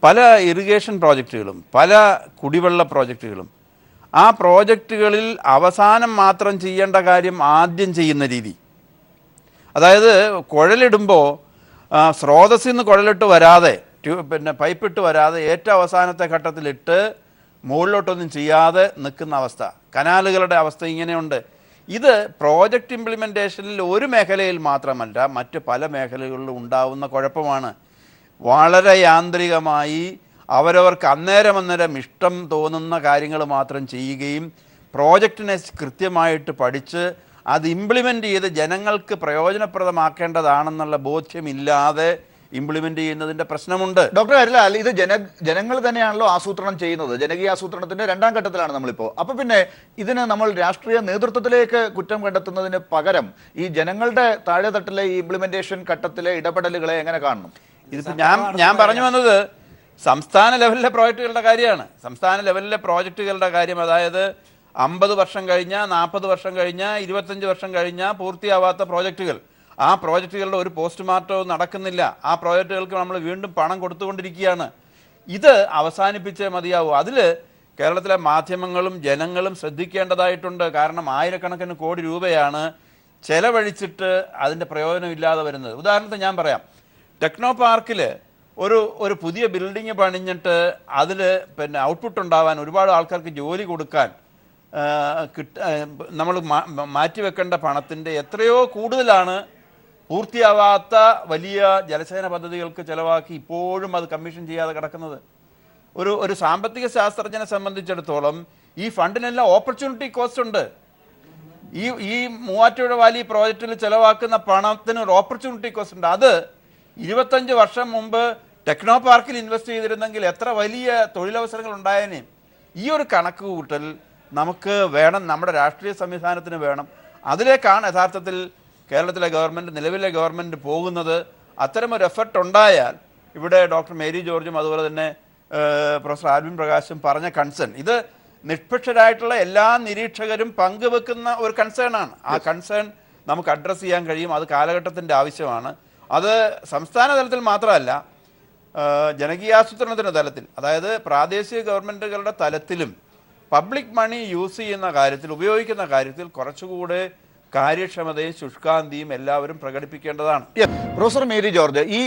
പല ഇറിഗേഷൻ പ്രോജക്റ്റുകളും പല കുടിവെള്ള പ്രോജക്റ്റുകളും, ആ പ്രോജക്റ്റുകളിൽ അവസാനം മാത്രം ചെയ്യേണ്ട കാര്യം ആദ്യം ചെയ്യുന്ന രീതി. അതായത് കുഴലിടുമ്പോൾ സ്രോതസ്സിൽ നിന്ന് കുഴലിട്ട് വരാതെ പിന്നെ പൈപ്പിട്ട് വരാതെ ഏറ്റവും അവസാനത്തെ ഘട്ടത്തിലിട്ട് മുകളിലോട്ടൊന്നും ചെയ്യാതെ നിൽക്കുന്ന അവസ്ഥ. കനാലുകളുടെ അവസ്ഥ ഇങ്ങനെയുണ്ട്. ഇത് പ്രോജക്റ്റ് ഇംപ്ലിമെൻറ്റേഷനിൽ ഒരു മേഖലയിൽ മാത്രമല്ല, മറ്റ് പല മേഖലകളിലും ഉണ്ടാവുന്ന കുഴപ്പമാണ്. വളരെ യാന്ത്രികമായി അവരവർക്ക് അന്നേരം ഇഷ്ടം തോന്നുന്ന കാര്യങ്ങൾ മാത്രം ചെയ്യുകയും പ്രോജക്റ്റിനെ കൃത്യമായിട്ട് പഠിച്ച് അത് ഇംപ്ലിമെൻ്റ് ചെയ്ത് ജനങ്ങൾക്ക് പ്രയോജനപ്രദമാക്കേണ്ടതാണെന്നുള്ള ബോധ്യമില്ലാതെ ഇംപ്ലിമെൻ്റ് ചെയ്യുന്നതിൻ്റെ പ്രശ്നമുണ്ട്. ഡോക്ടർ ഹരിലാൽ, ഇത് ജനങ്ങൾ തന്നെയാണല്ലോ ആസൂത്രണം ചെയ്യുന്നത്. ജനകീയ ആസൂത്രണത്തിന്റെ 2ാം ഘട്ടത്തിലാണ് നമ്മളിപ്പോൾ. അപ്പോൾ പിന്നെ ഇതിന് നമ്മൾ രാഷ്ട്രീയ നേതൃത്വത്തിലേക്ക് കുറ്റം കണ്ടെത്തുന്നതിന് പകരം ഈ ജനങ്ങളുടെ താഴെത്തട്ടിലെ ഈ ഇംപ്ലിമെന്റേഷൻ ഘട്ടത്തിലെ ഇടപെടലുകളെ എങ്ങനെ കാണണം? ഇതിപ്പോൾ ഞാൻ പറഞ്ഞു വന്നത് സംസ്ഥാന ലെവലിലെ പ്രോജക്റ്റുകളുടെ കാര്യമാണ്. സംസ്ഥാന ലെവലിലെ പ്രോജക്റ്റുകളുടെ കാര്യം, അതായത് 50 വർഷം കഴിഞ്ഞ, 40 വർഷം കഴിഞ്ഞ, 25 വർഷം കഴിഞ്ഞ പൂർത്തിയാവാത്ത പ്രോജക്റ്റുകൾ, ആ പ്രോജക്റ്റുകളുടെ ഒരു പോസ്റ്റ്മോർട്ടവും നടക്കുന്നില്ല. ആ പ്രോജക്റ്റുകൾക്ക് നമ്മൾ വീണ്ടും പണം കൊടുത്തുകൊണ്ടിരിക്കുകയാണ്. ഇത് അവസാനിപ്പിച്ചേ മതിയാവൂ. അതിൽ കേരളത്തിലെ മാധ്യമങ്ങളും ജനങ്ങളും ശ്രദ്ധിക്കേണ്ടതായിട്ടുണ്ട്. കാരണം ആയിരക്കണക്കിന് കോടി രൂപയാണ് ചെലവഴിച്ചിട്ട് അതിൻ്റെ പ്രയോജനമില്ലാതെ വരുന്നത്. ഉദാഹരണത്തിന് ഞാൻ പറയാം, ടെക്നോ പാർക്കിൽ ഒരു പുതിയ ബിൽഡിങ് പണിഞ്ഞിട്ട് അതിൽ പിന്നെ ഔട്ട്പുട്ട് ഉണ്ടാവാൻ, ഒരുപാട് ആൾക്കാർക്ക് ജോലി കൊടുക്കാൻ നമ്മൾ മാറ്റിവെക്കേണ്ട പണത്തിൻ്റെ എത്രയോ കൂടുതലാണ് പൂർത്തിയാവാത്ത വലിയ ജലസേന പദ്ധതികൾക്ക് ചിലവാക്കി ഇപ്പോഴും അത് കമ്മീഷൻ ചെയ്യാതെ കിടക്കുന്നത്. ഒരു സാമ്പത്തിക ശാസ്ത്രജ്ഞനെ സംബന്ധിച്ചിടത്തോളം ഈ ഫണ്ടിനെല്ലാം ഓപ്പർച്യൂണിറ്റി കോസ്റ്റ് ഉണ്ട്. ഈ മൂവാറ്റുപുഴ വാലി പ്രോജക്റ്റിൽ ചിലവാക്കുന്ന പണത്തിന് ഒരു ഓപ്പർച്യൂണിറ്റി കോസ്റ്റ് ഉണ്ട്. അത് 25 വർഷം മുമ്പ് ടെക്നോ പാർക്കിൽ ഇൻവെസ്റ്റ് ചെയ്തിരുന്നെങ്കിൽ എത്ര വലിയ തൊഴിലവസരങ്ങൾ ഉണ്ടായേനെ. ഈ ഒരു കണക്ക് കൂട്ടൽ നമുക്ക് വേണം, നമ്മുടെ രാഷ്ട്രീയ സംവിധാനത്തിന് വേണം. അതിലേക്കാണ് യഥാർത്ഥത്തിൽ കേരളത്തിലെ ഗവൺമെൻറ്, നിലവിലെ ഗവൺമെൻറ് പോകുന്നത്. അത്തരമൊരു എഫർട്ട് ഉണ്ടായാൽ, ഇവിടെ ഡോക്ടർ മേരി ജോർജും അതുപോലെ തന്നെ പ്രൊഫസർ ആൽവിൻ പ്രകാശും പറഞ്ഞ കൺസേൺ, ഇത് നിഷ്പക്ഷരായിട്ടുള്ള എല്ലാ നിരീക്ഷകരും പങ്കുവെക്കുന്ന ഒരു കൺസേണാണ്. ആ കൺസേൺ നമുക്ക് അഡ്രസ്സ് ചെയ്യാൻ കഴിയും. അത് കാലഘട്ടത്തിൻ്റെ ആവശ്യമാണ്. അത് സംസ്ഥാന തലത്തിൽ മാത്രമല്ല, ജനകീയാസൂത്രണത്തിൻ്റെ തലത്തിൽ, അതായത് പ്രാദേശിക ഗവൺമെൻറ്റുകളുടെ തലത്തിലും പബ്ലിക് മണി യൂസ് ചെയ്യുന്ന കാര്യത്തിൽ, ഉപയോഗിക്കുന്ന കാര്യത്തിൽ കുറച്ചുകൂടെ കാര്യക്ഷമതയും ശുഷ്കാന്തിയും എല്ലാവരും പ്രകടിപ്പിക്കേണ്ടതാണ്. പ്രൊഫസർ മേരി ജോർജ്, ഈ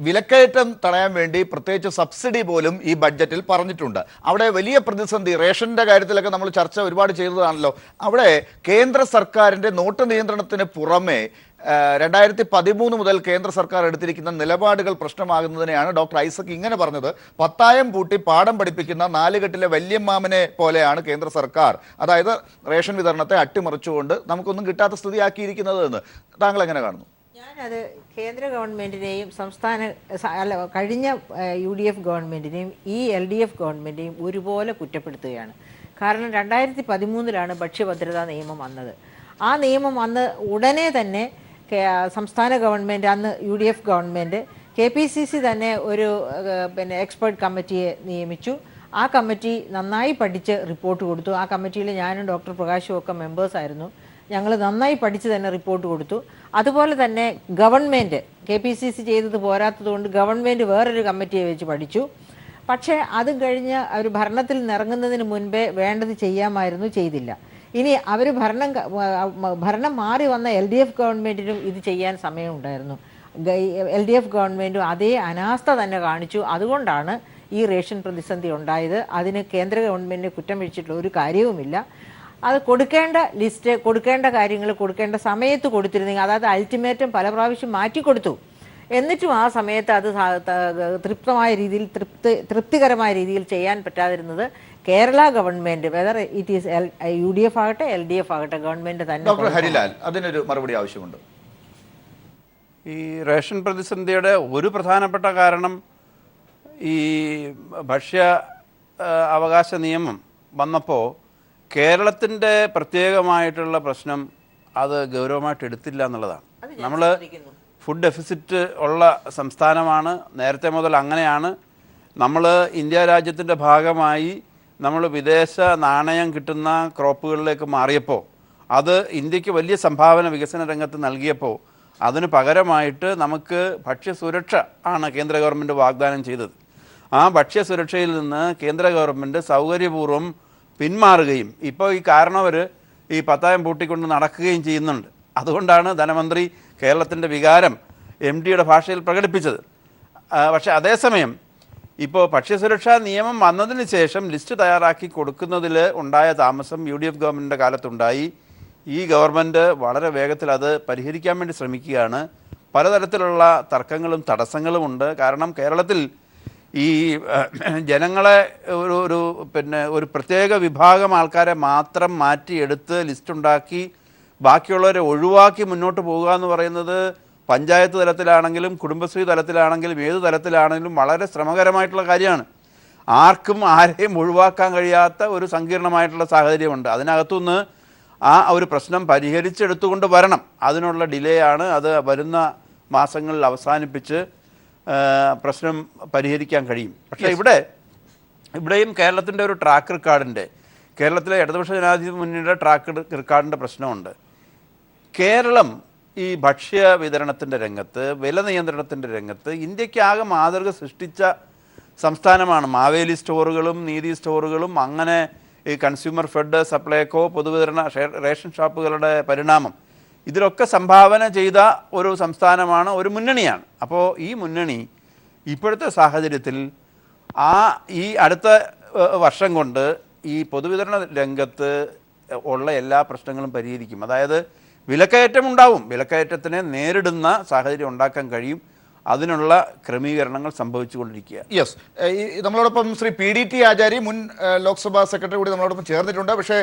വിലക്കയറ്റം തടയാൻ വേണ്ടി പ്രത്യേകിച്ച് സബ്സിഡി പോലും ഈ ബഡ്ജറ്റിൽ പറഞ്ഞിട്ടുണ്ട്. അവിടെ വലിയ പ്രതിസന്ധി, റേഷന്റെ കാര്യത്തിലൊക്കെ നമ്മൾ ചർച്ച ഒരുപാട് ചെയ്തതാണല്ലോ. അവിടെ കേന്ദ്ര സർക്കാരിന്റെ നോട്ട് നിയന്ത്രണത്തിന് പുറമെ 2013 മുതൽ കേന്ദ്ര സർക്കാർ എടുത്തിരിക്കുന്ന നിലപാടുകൾ പ്രശ്നമാകുന്നതിനെയാണ് ഡോക്ടർ ഐസക് ഇങ്ങനെ പറഞ്ഞത്. പത്തായം പൂട്ടി പാഠം പഠിപ്പിക്കുന്ന നാലുകെട്ടിലെ വല്യമ്മാമനെ പോലെയാണ് കേന്ദ്ര സർക്കാർ, അതായത് റേഷൻ വിതരണത്തെ അട്ടിമറിച്ചുകൊണ്ട് നമുക്കൊന്നും കിട്ടാത്ത സ്ഥിതിയാക്കിയിരിക്കുന്നത് എന്ന് താങ്കൾ എങ്ങനെ കാണുന്നു? ഞാനത് കേന്ദ്ര ഗവൺമെൻറ്റിനെയും കഴിഞ്ഞ UDF ഗവൺമെൻറ്റിനെയും ഈ LDF ഗവൺമെൻറ്റിനെയും ഒരുപോലെ കുറ്റപ്പെടുത്തുകയാണ്. കാരണം 2013 ഭക്ഷ്യഭദ്രതാ നിയമം വന്നത്. ആ നിയമം വന്ന് ഉടനെ തന്നെ സംസ്ഥാന ഗവൺമെൻറ്, അന്ന് UDF ഗവൺമെൻറ്, KPCC തന്നെ ഒരു എക്സ്പേർട്ട് കമ്മിറ്റിയെ നിയമിച്ചു. ആ കമ്മിറ്റി നന്നായി പഠിച്ച് റിപ്പോർട്ട് കൊടുത്തു. ആ കമ്മിറ്റിയിൽ ഞാനും ഡോക്ടർ പ്രകാശും ഒക്കെ മെമ്പേഴ്സായിരുന്നു. ഞങ്ങൾ നന്നായി പഠിച്ച് തന്നെ റിപ്പോർട്ട് കൊടുത്തു. അതുപോലെ തന്നെ ഗവൺമെൻറ് KPCC ചെയ്തത് പോരാത്തതുകൊണ്ട് ഗവൺമെൻറ് വേറൊരു കമ്മിറ്റിയെ വെച്ച് പഠിച്ചു. പക്ഷേ അതും കഴിഞ്ഞ് അവർ ഭരണത്തിൽ നിറങ്ങുന്നതിന് മുൻപേ വേണ്ടത് ചെയ്യാമായിരുന്നു, ചെയ്തില്ല. ഇനി അവർ ഭരണം മാറി വന്ന LDF ഗവൺമെൻറ്റിനും ഇത് ചെയ്യാൻ സമയമുണ്ടായിരുന്നു. LDF ഗവൺമെൻറ്റും അതേ അനാസ്ഥ തന്നെ കാണിച്ചു. അതുകൊണ്ടാണ് ഈ റേഷൻ പ്രതിസന്ധി ഉണ്ടായത്. അതിന് കേന്ദ്ര ഗവൺമെൻറ്റിനെ കുറ്റം വിളിച്ചിട്ടുള്ള ഒരു കാര്യവുമില്ല. അത് കൊടുക്കേണ്ട ലിസ്റ്റ്, കൊടുക്കേണ്ട കാര്യങ്ങൾ കൊടുക്കേണ്ട സമയത്ത് കൊടുത്തിരുന്നെങ്കിൽ, അതായത് അൾട്ടിമേറ്റം പല പ്രാവശ്യം മാറ്റിക്കൊടുത്തു, എന്നിട്ടും ആ സമയത്ത് അത് തൃപ്തികരമായ രീതിയിൽ ചെയ്യാൻ പറ്റാതിരുന്നത് Kerala government, whether it is UDF ആകട്ടെ LDF ആകട്ടെ, ഗവൺമെന്റ് തന്നെ. ഡോക്ടർ ഹരിലാൽ, അതിനൊരു മറുപടി ആവശ്യമുണ്ട്. ഈ റേഷൻ പ്രതിസന്ധിയുടെ ഒരു പ്രധാനപ്പെട്ട കാരണം ഈ ഭക്ഷ്യ അവകാശ നിയമം വന്നപ്പോൾ കേരളത്തിൻ്റെ പ്രത്യേകമായിട്ടുള്ള പ്രശ്നം അത് ഗൗരവമായിട്ട് എടുത്തില്ല എന്നുള്ളതാണ്. നമ്മൾ ഫുഡ് ഡെഫിസിറ്റ് ഉള്ള സംസ്ഥാനമാണ്, നേരത്തെ മുതൽ അങ്ങനെയാണ്. നമ്മൾ ഇന്ത്യ രാജ്യത്തിൻ്റെ ഭാഗമായി നമ്മൾ വിദേശ നാണയം കിട്ടുന്ന ക്രോപ്പുകളിലേക്ക് മാറിയപ്പോൾ, അത് ഇന്ത്യക്ക് വലിയ സംഭാവന വികസന രംഗത്ത് നൽകിയപ്പോൾ, അതിന് പകരമായിട്ട് നമുക്ക് ഭക്ഷ്യസുരക്ഷ ആണ് കേന്ദ്ര ഗവൺമെൻറ് വാഗ്ദാനം ചെയ്തത്. ആ ഭക്ഷ്യസുരക്ഷയിൽ നിന്ന് കേന്ദ്ര ഗവൺമെൻറ് സൗകര്യപൂർവ്വം പിന്മാറുകയും ഇപ്പോൾ ഈ കാരണവർ ഈ പത്തായം പൂട്ടിക്കൊണ്ട് നടക്കുകയും ചെയ്യുന്നുണ്ട്. അതുകൊണ്ടാണ് ധനമന്ത്രി കേരളത്തിൻ്റെ വികാരം MDയുടെ ഭാഷയിൽ പ്രകടിപ്പിച്ചത്. പക്ഷേ അതേസമയം ഇപ്പോൾ ഭക്ഷ്യസുരക്ഷാ നിയമം വന്നതിന് ശേഷം ലിസ്റ്റ് തയ്യാറാക്കി കൊടുക്കുന്നതിൽ ഉണ്ടായ താമസം UDF ഗവൺമെൻറ്റിൻ്റെ കാലത്തുണ്ടായി. ഈ ഗവൺമെൻറ് വളരെ വേഗത്തിൽ അത് പരിഹരിക്കാൻ വേണ്ടി ശ്രമിക്കുകയാണ്. പലതരത്തിലുള്ള തർക്കങ്ങളും തടസ്സങ്ങളുമുണ്ട്. കാരണം കേരളത്തിൽ ഈ ജനങ്ങളെ ഒരു പ്രത്യേക വിഭാഗം ആൾക്കാരെ മാത്രം മാറ്റിയെടുത്ത് ലിസ്റ്റുണ്ടാക്കി ബാക്കിയുള്ളവരെ ഒഴിവാക്കി മുന്നോട്ട് പോകുക എന്ന് പറയുന്നത് പഞ്ചായത്ത് തലത്തിലാണെങ്കിലും കുടുംബശ്രീ തലത്തിലാണെങ്കിലും ഏത് തലത്തിലാണെങ്കിലും വളരെ ശ്രമകരമായിട്ടുള്ള കാര്യമാണ്. ആർക്കും ആരെയും ഒഴിവാക്കാൻ കഴിയാത്ത ഒരു സങ്കീർണമായിട്ടുള്ള സാഹചര്യമുണ്ട്. അതിനകത്തുനിന്ന് ആ ഒരു പ്രശ്നം പരിഹരിച്ചെടുത്തുകൊണ്ട് വരണം. അതിനുള്ള ഡിലേ ആണ്. അത് വരുന്ന മാസങ്ങളിൽ അവസാനിപ്പിച്ച് പ്രശ്നം പരിഹരിക്കാൻ കഴിയും. പക്ഷേ ഇവിടെയും കേരളത്തിൻ്റെ ഒരു ട്രാക്ക് റെക്കോർഡിൻ്റെ, കേരളത്തിലെ ഇടതുപക്ഷ ജനാധിപത്യ മുന്നണിയുടെ ട്രാക്ക് റെക്കോർഡിൻ്റെ പ്രശ്നമുണ്ട്. കേരളം ഈ ഭക്ഷ്യ വിതരണത്തിൻ്റെ രംഗത്ത്, വില നിയന്ത്രണത്തിൻ്റെ രംഗത്ത് ഇന്ത്യക്കാകെ മാതൃക സൃഷ്ടിച്ച സംസ്ഥാനമാണ്. മാവേലി സ്റ്റോറുകളും നീതി സ്റ്റോറുകളും അങ്ങനെ ഈ കൺസ്യൂമർ ഫെഡ്, സപ്ലൈകോ, പൊതുവിതരണ റേഷൻ ഷോപ്പുകളുടെ പരിണാമം, ഇതിലൊക്കെ സംഭാവന ചെയ്ത ഒരു സംസ്ഥാനമാണ്, ഒരു മുന്നണിയാണ്. അപ്പോൾ ഈ മുന്നണി ഇപ്പോഴത്തെ സാഹചര്യത്തിൽ ഈ അടുത്ത വർഷം കൊണ്ട് ഈ പൊതുവിതരണ രംഗത്ത് ഉള്ള എല്ലാ പ്രശ്നങ്ങളും പരിഹരിക്കും. അതായത് വിലക്കയറ്റം ഉണ്ടാവും, വിലക്കയറ്റത്തിനെ നേരിടുന്ന സാഹചര്യം ഉണ്ടാക്കാൻ കഴിയും. അതിനുള്ള ക്രമീകരണങ്ങൾ സംഭവിച്ചുകൊണ്ടിരിക്കുക. യെസ്, നമ്മളോടൊപ്പം ശ്രീ PDT ആചാരി, മുൻ ലോക്സഭാ സെക്രട്ടറി കൂടി നമ്മളോടൊപ്പം ചേർന്നിട്ടുണ്ട്. പക്ഷേ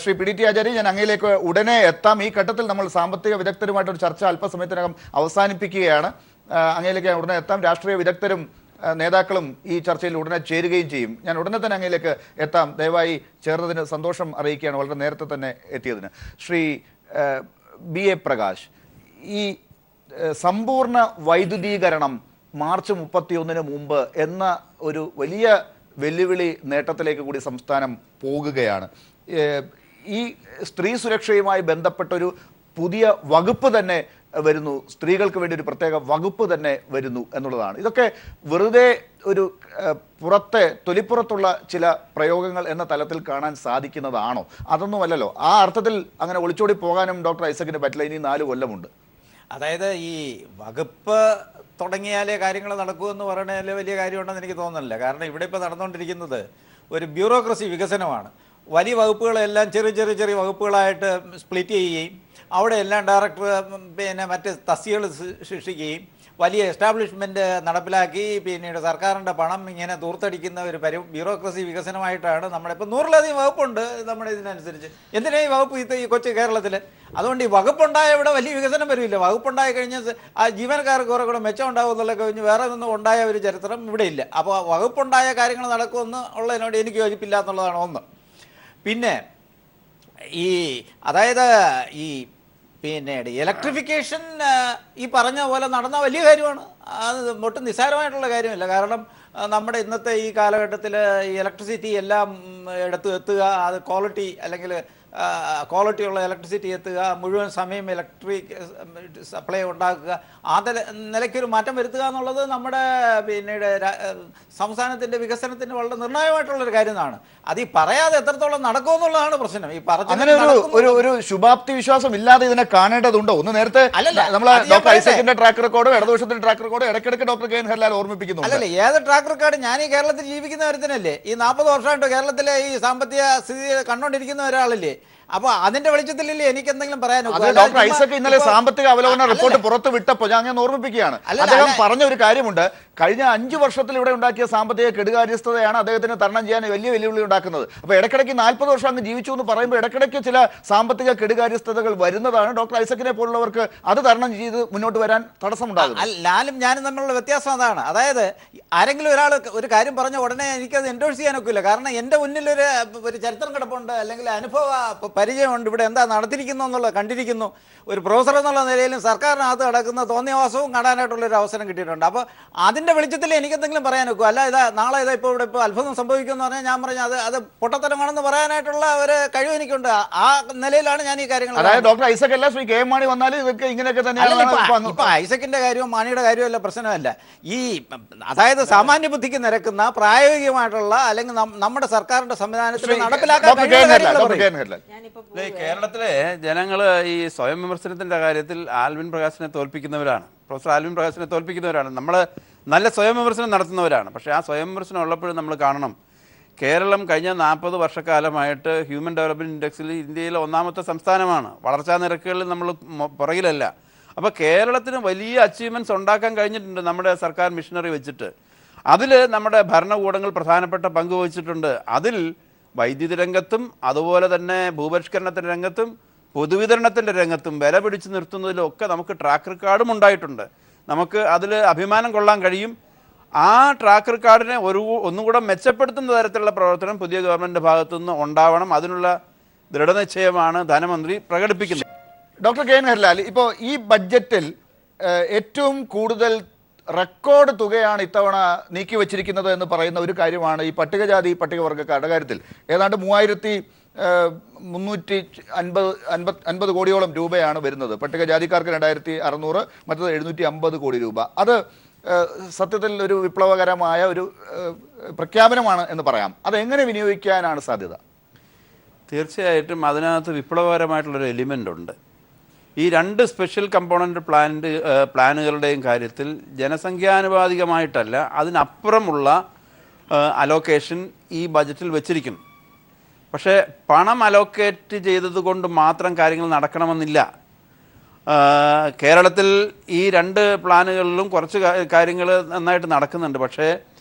ശ്രീ PDT ആചാരി, ഞാൻ അങ്ങയിലേക്ക് ഉടനെ എത്താം. ഈ ഘട്ടത്തിൽ നമ്മൾ സാമ്പത്തിക വിദഗ്ധരുമായിട്ടൊരു ചർച്ച അല്പസമയത്തിനകം അവസാനിപ്പിക്കുകയാണ്. അങ്ങയിലേക്ക് ഞാൻ ഉടനെ എത്താം. രാഷ്ട്രീയ വിദഗ്ധരും നേതാക്കളും ഈ ചർച്ചയിൽ ഉടനെ ചേരുകയും ചെയ്യും. ഞാൻ ഉടനെ തന്നെ അങ്ങയിലേക്ക് എത്താം. ദയവായി ചേർന്നതിന് സന്തോഷം അറിയിക്കുകയാണ്, വളരെ നേരത്തെ തന്നെ എത്തിയതിന്. ശ്രീ BA പ്രകാശ്, ഈ സമ്പൂർണ്ണ വൈദ്യുതീകരണം മാർച്ച് 31 മുമ്പ് എന്ന ഒരു വലിയ വെല്ലുവിളി നേട്ടത്തിലേക്ക് കൂടി സംസ്ഥാനം പോകുകയാണ്. ഈ സ്ത്രീ സുരക്ഷയുമായി ബന്ധപ്പെട്ടൊരു പുതിയ വകുപ്പ് തന്നെ വരുന്നു, സ്ത്രീകൾക്ക് വേണ്ടി ഒരു പ്രത്യേക വകുപ്പ് തന്നെ വരുന്നു എന്നുള്ളതാണ്. ഇതൊക്കെ വെറുതെ ഒരു തൊലിപ്പുറത്തുള്ള ചില പ്രയോഗങ്ങൾ എന്ന തലത്തിൽ കാണാൻ സാധിക്കുന്നതാണോ? അതൊന്നുമല്ലല്ലോ. ആ അർത്ഥത്തിൽ അങ്ങനെ ഒളിച്ചോടി പോകാനും ഡോക്ടർ ഐസക്കിന് പറ്റില്ല. ഇനി 4 കൊല്ലമുണ്ട്. അതായത് ഈ വകുപ്പ് തുടങ്ങിയാലേ കാര്യങ്ങൾ നടക്കുമെന്ന് പറയണതിൽ വലിയ കാര്യമുണ്ടെന്ന് എനിക്ക് തോന്നുന്നില്ല. കാരണം ഇവിടെ ഇപ്പോൾ നടന്നുകൊണ്ടിരിക്കുന്നത് ഒരു ബ്യൂറോക്രസി വികസനമാണ്. വലിയ വകുപ്പുകളെല്ലാം ചെറിയ വകുപ്പുകളായിട്ട് സ്പ്ലിറ്റ് ചെയ്യുകയും അവിടെ എല്ലാം ഡയറക്ടർ മറ്റ് തസ്തികകൾ സൃഷ്ടിക്കുകയും വലിയ എസ്റ്റാബ്ലിഷ്മെൻറ്റ് നടപ്പിലാക്കി പിന്നീട് സർക്കാരിൻ്റെ പണം ഇങ്ങനെ ദൂർത്തടിക്കുന്ന ഒരു ബ്യൂറോക്രസി വികസനമായിട്ടാണ് നമ്മുടെ ഇപ്പോൾ 100-ലധികം വകുപ്പുണ്ട് നമ്മുടെ ഇതിനനുസരിച്ച്. എന്തിനാ ഈ വകുപ്പ് ഈ കൊച്ചു കേരളത്തിൽ? അതുകൊണ്ട് ഈ വകുപ്പുണ്ടായ ഇവിടെ വലിയ വികസനം വരില്ല. വകുപ്പുണ്ടായി കഴിഞ്ഞാൽ ആ ജീവനക്കാർക്ക് കുറെ കൂടെ മെച്ചം ഉണ്ടാവും എന്നുള്ള കഴിഞ്ഞ് വേറെ ഒന്നും ഉണ്ടായ ഒരു ചരിത്രം ഇവിടെ ഇല്ല. അപ്പോൾ വകുപ്പുണ്ടായ കാര്യങ്ങൾ നടക്കുമെന്ന് ഉള്ളതിനോട് എനിക്ക് യോജിപ്പില്ല എന്നുള്ളതാണ് ഒന്ന്. പിന്നെ അതായത് ഈ ഇലക്ട്രിഫിക്കേഷൻ ഈ പറഞ്ഞ പോലെ നടന്ന വലിയ കാര്യമാണ്. അത് ഒട്ടും നിസ്സാരമായിട്ടുള്ള കാര്യമല്ല. കാരണം നമ്മുടെ ഇന്നത്തെ ഈ കാലഘട്ടത്തിൽ ഈ ഇലക്ട്രിസിറ്റി എല്ലാം എത്തുക, അത് ക്വാളിറ്റി അല്ലെങ്കിൽ ക്വാളിറ്റിയുള്ള ഇലക്ട്രിസിറ്റി എത്തുക, മുഴുവൻ സമയം ഇലക്ട്രിക് സപ്ലൈ ഉണ്ടാക്കുക, ആ നിലയ്ക്കൊരു മാറ്റം വരുത്തുക എന്നുള്ളത് നമ്മുടെ പിന്നീട് സംസ്ഥാനത്തിൻ്റെ വികസനത്തിന് വളരെ നിർണായകമായിട്ടുള്ളൊരു കാര്യമാണ്. അത് ഈ പറയാതെ എത്രത്തോളം നടക്കുമെന്നുള്ളതാണ് പ്രശ്നം. ഈ അങ്ങനെ ഒരു ശുഭാപ്തി വിശ്വാസം ഇല്ലാതെ ഇതിനെ കാണേണ്ടതുണ്ടോ? ഒന്ന് നേരത്തെ നമ്മളെ ഡോക്ടർ ഐസക്കിന്റെ ട്രാക്ക് റെക്കോർഡും ഇടതുപക്ഷത്തിന്റെ ട്രാക്ക് റെക്കോർഡും ഇടയ്ക്കിടയ്ക്ക് ഡോക്ടർ കെ എൻ ഹരിലാൽ ഓർമ്മിപ്പിക്കുന്നു. അല്ലല്ലേ, ഏത് ട്രാക്ക് റെക്കോർഡ്? ഞാൻ ഈ കേരളത്തിൽ ജീവിക്കുന്ന കാര്യത്തിനല്ലേ, ഈ 40 വർഷമായിട്ട് കേരളത്തിലെ ഈ സാമ്പത്തിക സ്ഥിതി കണ്ടുകൊണ്ടിരിക്കുന്ന ഒരാളല്ലേ. അപ്പൊ അതിന്റെ വെളിച്ചത്തിലല്ലേ എനിക്ക് എന്തെങ്കിലും പറയാനോ? ഡോക്ടർ ഐസക് ഇന്നലെ സാമ്പത്തിക അവലോകന റിപ്പോർട്ട് പുറത്തു വിട്ടപ്പോൾ ഞാൻ ഓർമ്മിപ്പിക്കുകയാണ്. അദ്ദേഹം പറഞ്ഞ ഒരു കാര്യമുണ്ട്. കഴിഞ്ഞ 5 വർഷത്തിൽ ഇവിടെ ഉണ്ടാക്കിയ സാമ്പത്തിക കെടുകാര്യസ്ഥതയാണ് അദ്ദേഹത്തിന് തരണം ചെയ്യാൻ വലിയ വെല്ലുവിളി ഉണ്ടാക്കുന്നത്. അപ്പൊ ഇടയ്ക്കിടയ്ക്ക് 40 വർഷം അങ്ങ് ജീവിച്ചു എന്ന് പറയുമ്പോൾ ഇടയ്ക്കിടയ്ക്ക് ചില സാമ്പത്തിക കെടുകാര്യസ്ഥതകൾ വരുന്നതാണ്. ഡോക്ടർ ഐസക്കിനെ പോലുള്ളവർക്ക് അത് തരണം ചെയ്ത് മുന്നോട്ട് വരാൻ തടസ്സമുണ്ടാകും. ലാലും ഞാനും തമ്മിലുള്ള വ്യത്യാസം അതാണ്. അതായത് ആരെങ്കിലും ഒരാൾ ഒരു കാര്യം പറഞ്ഞ ഉടനെ എനിക്കത് എൻഡോഴ്സ് ചെയ്യാനൊക്കില്ല. കാരണം എൻ്റെ മുന്നിൽ ഒരു ചരിത്രം കിടപ്പുണ്ട്, അല്ലെങ്കിൽ അനുഭവ പരിചയമുണ്ട്, ഇവിടെ എന്താ നടത്തിയിരിക്കുന്നു എന്നുള്ളത് കണ്ടിരിക്കുന്നു. ഒരു പ്രൊഫസർ എന്നുള്ള നിലയിലും സർക്കാരിനകത്ത് നടക്കുന്ന തോന്നിയവാസവും കാണാനായിട്ടുള്ളൊരു അവസരം കിട്ടിയിട്ടുണ്ട്. അപ്പോൾ അതിൻ്റെ വെളിച്ചത്തിൽ എനിക്കെന്തെങ്കിലും പറയാൻ ഒക്കും. അല്ല നാളെ ഇപ്പോൾ ഇവിടെ ഇപ്പോൾ അത്ഭുതം സംഭവിക്കുമെന്ന് പറഞ്ഞാൽ ഞാൻ പറഞ്ഞാൽ അത് പൊട്ടത്തരമാണെന്ന് പറയാനായിട്ടുള്ള ഒരു കഴിവ് എനിക്കുണ്ട്. ആ നിലയിലാണ് ഞാൻ ഈ കാര്യങ്ങൾ. അതായത് ഡോക്ടർ ഐസക് അല്ല, ശ്രീ കെ എം മാണി വന്നാലും ഇതൊക്കെ ഇങ്ങനെയൊക്കെ തന്നെയാണ്. ഇപ്പൊ ഐസക്കിന്റെ കാര്യവും മാണിയുടെ കാര്യമല്ല പ്രശ്നമല്ല. ഈ അതായത് സാമാന്യ ബുദ്ധിക്ക് നിരക്കുന്ന പ്രായോഗികമായിട്ടുള്ള അല്ലെങ്കിൽ നമ്മുടെ സർക്കാരിന്റെ സംവിധാനത്തിൽ നടപ്പിലാക്കാൻ ഈ കേരളത്തിലെ ജനങ്ങൾ ഈ സ്വയം വിമർശനത്തിന്റെ കാര്യത്തിൽ ആൽവിൻ പ്രകാശിനെ തോൽപ്പിക്കുന്നവരാണ്. പ്രൊഫസർ ആൽവിൻ പ്രകാശിനെ തോൽപ്പിക്കുന്നവരാണ്. നമ്മൾ നല്ല സ്വയം വിമർശനം നടത്തുന്നവരാണ്. പക്ഷേ ആ സ്വയം വിമർശനം ഉള്ളപ്പോഴും നമ്മൾ കാണണം, കേരളം കഴിഞ്ഞ 40 വർഷക്കാലമായിട്ട് ഹ്യൂമൻ ഡെവലപ്മെൻറ്റ് ഇൻഡെക്സിൽ ഇന്ത്യയിലെ 1ാമത്തെ സംസ്ഥാനമാണ്. വളർച്ചാ നിരക്കുകളിൽ നമ്മൾ പുറകിലല്ല. അപ്പോൾ കേരളത്തിന് വലിയ അച്ചീവ്മെൻറ്റ്സ് ഉണ്ടാക്കാൻ കഴിഞ്ഞിട്ടുണ്ട് നമ്മുടെ സർക്കാർ മിഷനറി വെച്ചിട്ട്. അതിൽ നമ്മുടെ ഭരണകൂടങ്ങൾ പ്രധാനപ്പെട്ട പങ്ക് വഹിച്ചിട്ടുണ്ട്. അതിൽ വൈദ്യുതി രംഗത്തും അതുപോലെ തന്നെ ഭൂപരിഷ്കരണത്തിൻ്റെ രംഗത്തും പൊതുവിതരണത്തിൻ്റെ രംഗത്തും വില പിടിച്ചു നിർത്തുന്നതിലും ഒക്കെ നമുക്ക് ട്രാക്ക് റെക്കോർഡും ഉണ്ടായിട്ടുണ്ട്. നമുക്ക് അതിൽ അഭിമാനം കൊള്ളാൻ കഴിയും. ആ ട്രാക്ക് റെക്കോർഡിനെ ഒന്നുകൂടെ മെച്ചപ്പെടുത്തുന്ന തരത്തിലുള്ള പ്രവർത്തനം പുതിയ ഗവൺമെൻറ് ഭാഗത്തുനിന്ന് ഉണ്ടാവണം. അതിനുള്ള ദൃഢനിശ്ചയമാണ് ധനമന്ത്രി പ്രകടിപ്പിക്കുന്നത്. ഡോക്ടർ കെ എൻ ഹരിലാൽ, ഇപ്പോൾ ഈ ബഡ്ജറ്റിൽ ഏറ്റവും കൂടുതൽ റെക്കോർഡ് തുകയാണ് ഇത്തവണ നീക്കി വച്ചിരിക്കുന്നത് എന്ന് പറയുന്ന ഒരു കാര്യമാണ് ഈ പട്ടികജാതി പട്ടികവർഗ്ഗക്കാരുടെ കാര്യത്തിൽ. ഏതാണ്ട് 3,350 കോടിയോളം രൂപയാണ് വരുന്നത്. പട്ടികജാതിക്കാർക്ക് 2,600, മറ്റത് 750 കോടി രൂപ. അത് സത്യത്തിൽ ഒരു വിപ്ലവകരമായ ഒരു പ്രഖ്യാപനമാണ് എന്ന് പറയാം. അതെങ്ങനെ വിനിയോഗിക്കാനാണ് സാധ്യത? തീർച്ചയായിട്ടും അതിനകത്ത് വിപ്ലവകരമായിട്ടുള്ളൊരു എലിമെൻ്റ് ഉണ്ട്. ഈ 2 സ്പെഷ്യൽ കമ്പോണൻ്റ് പ്ലാനുകളുടെയും കാര്യത്തിൽ ജനസംഖ്യാനുപാതികമായിട്ടല്ല, അതിനപ്പുറമുള്ള അലോക്കേഷൻ ഈ ബജറ്റിൽ വെച്ചിരിക്കുന്നു. പക്ഷേ പണം അലോക്കേറ്റ് ചെയ്തതുകൊണ്ട് മാത്രം കാര്യങ്ങൾ നടക്കണമെന്നില്ല. കേരളത്തിൽ ഈ 2 പ്ലാനുകളിലും കുറച്ച് കാര്യങ്ങൾ നന്നായിട്ട് നടക്കുന്നുണ്ട്. പക്ഷേ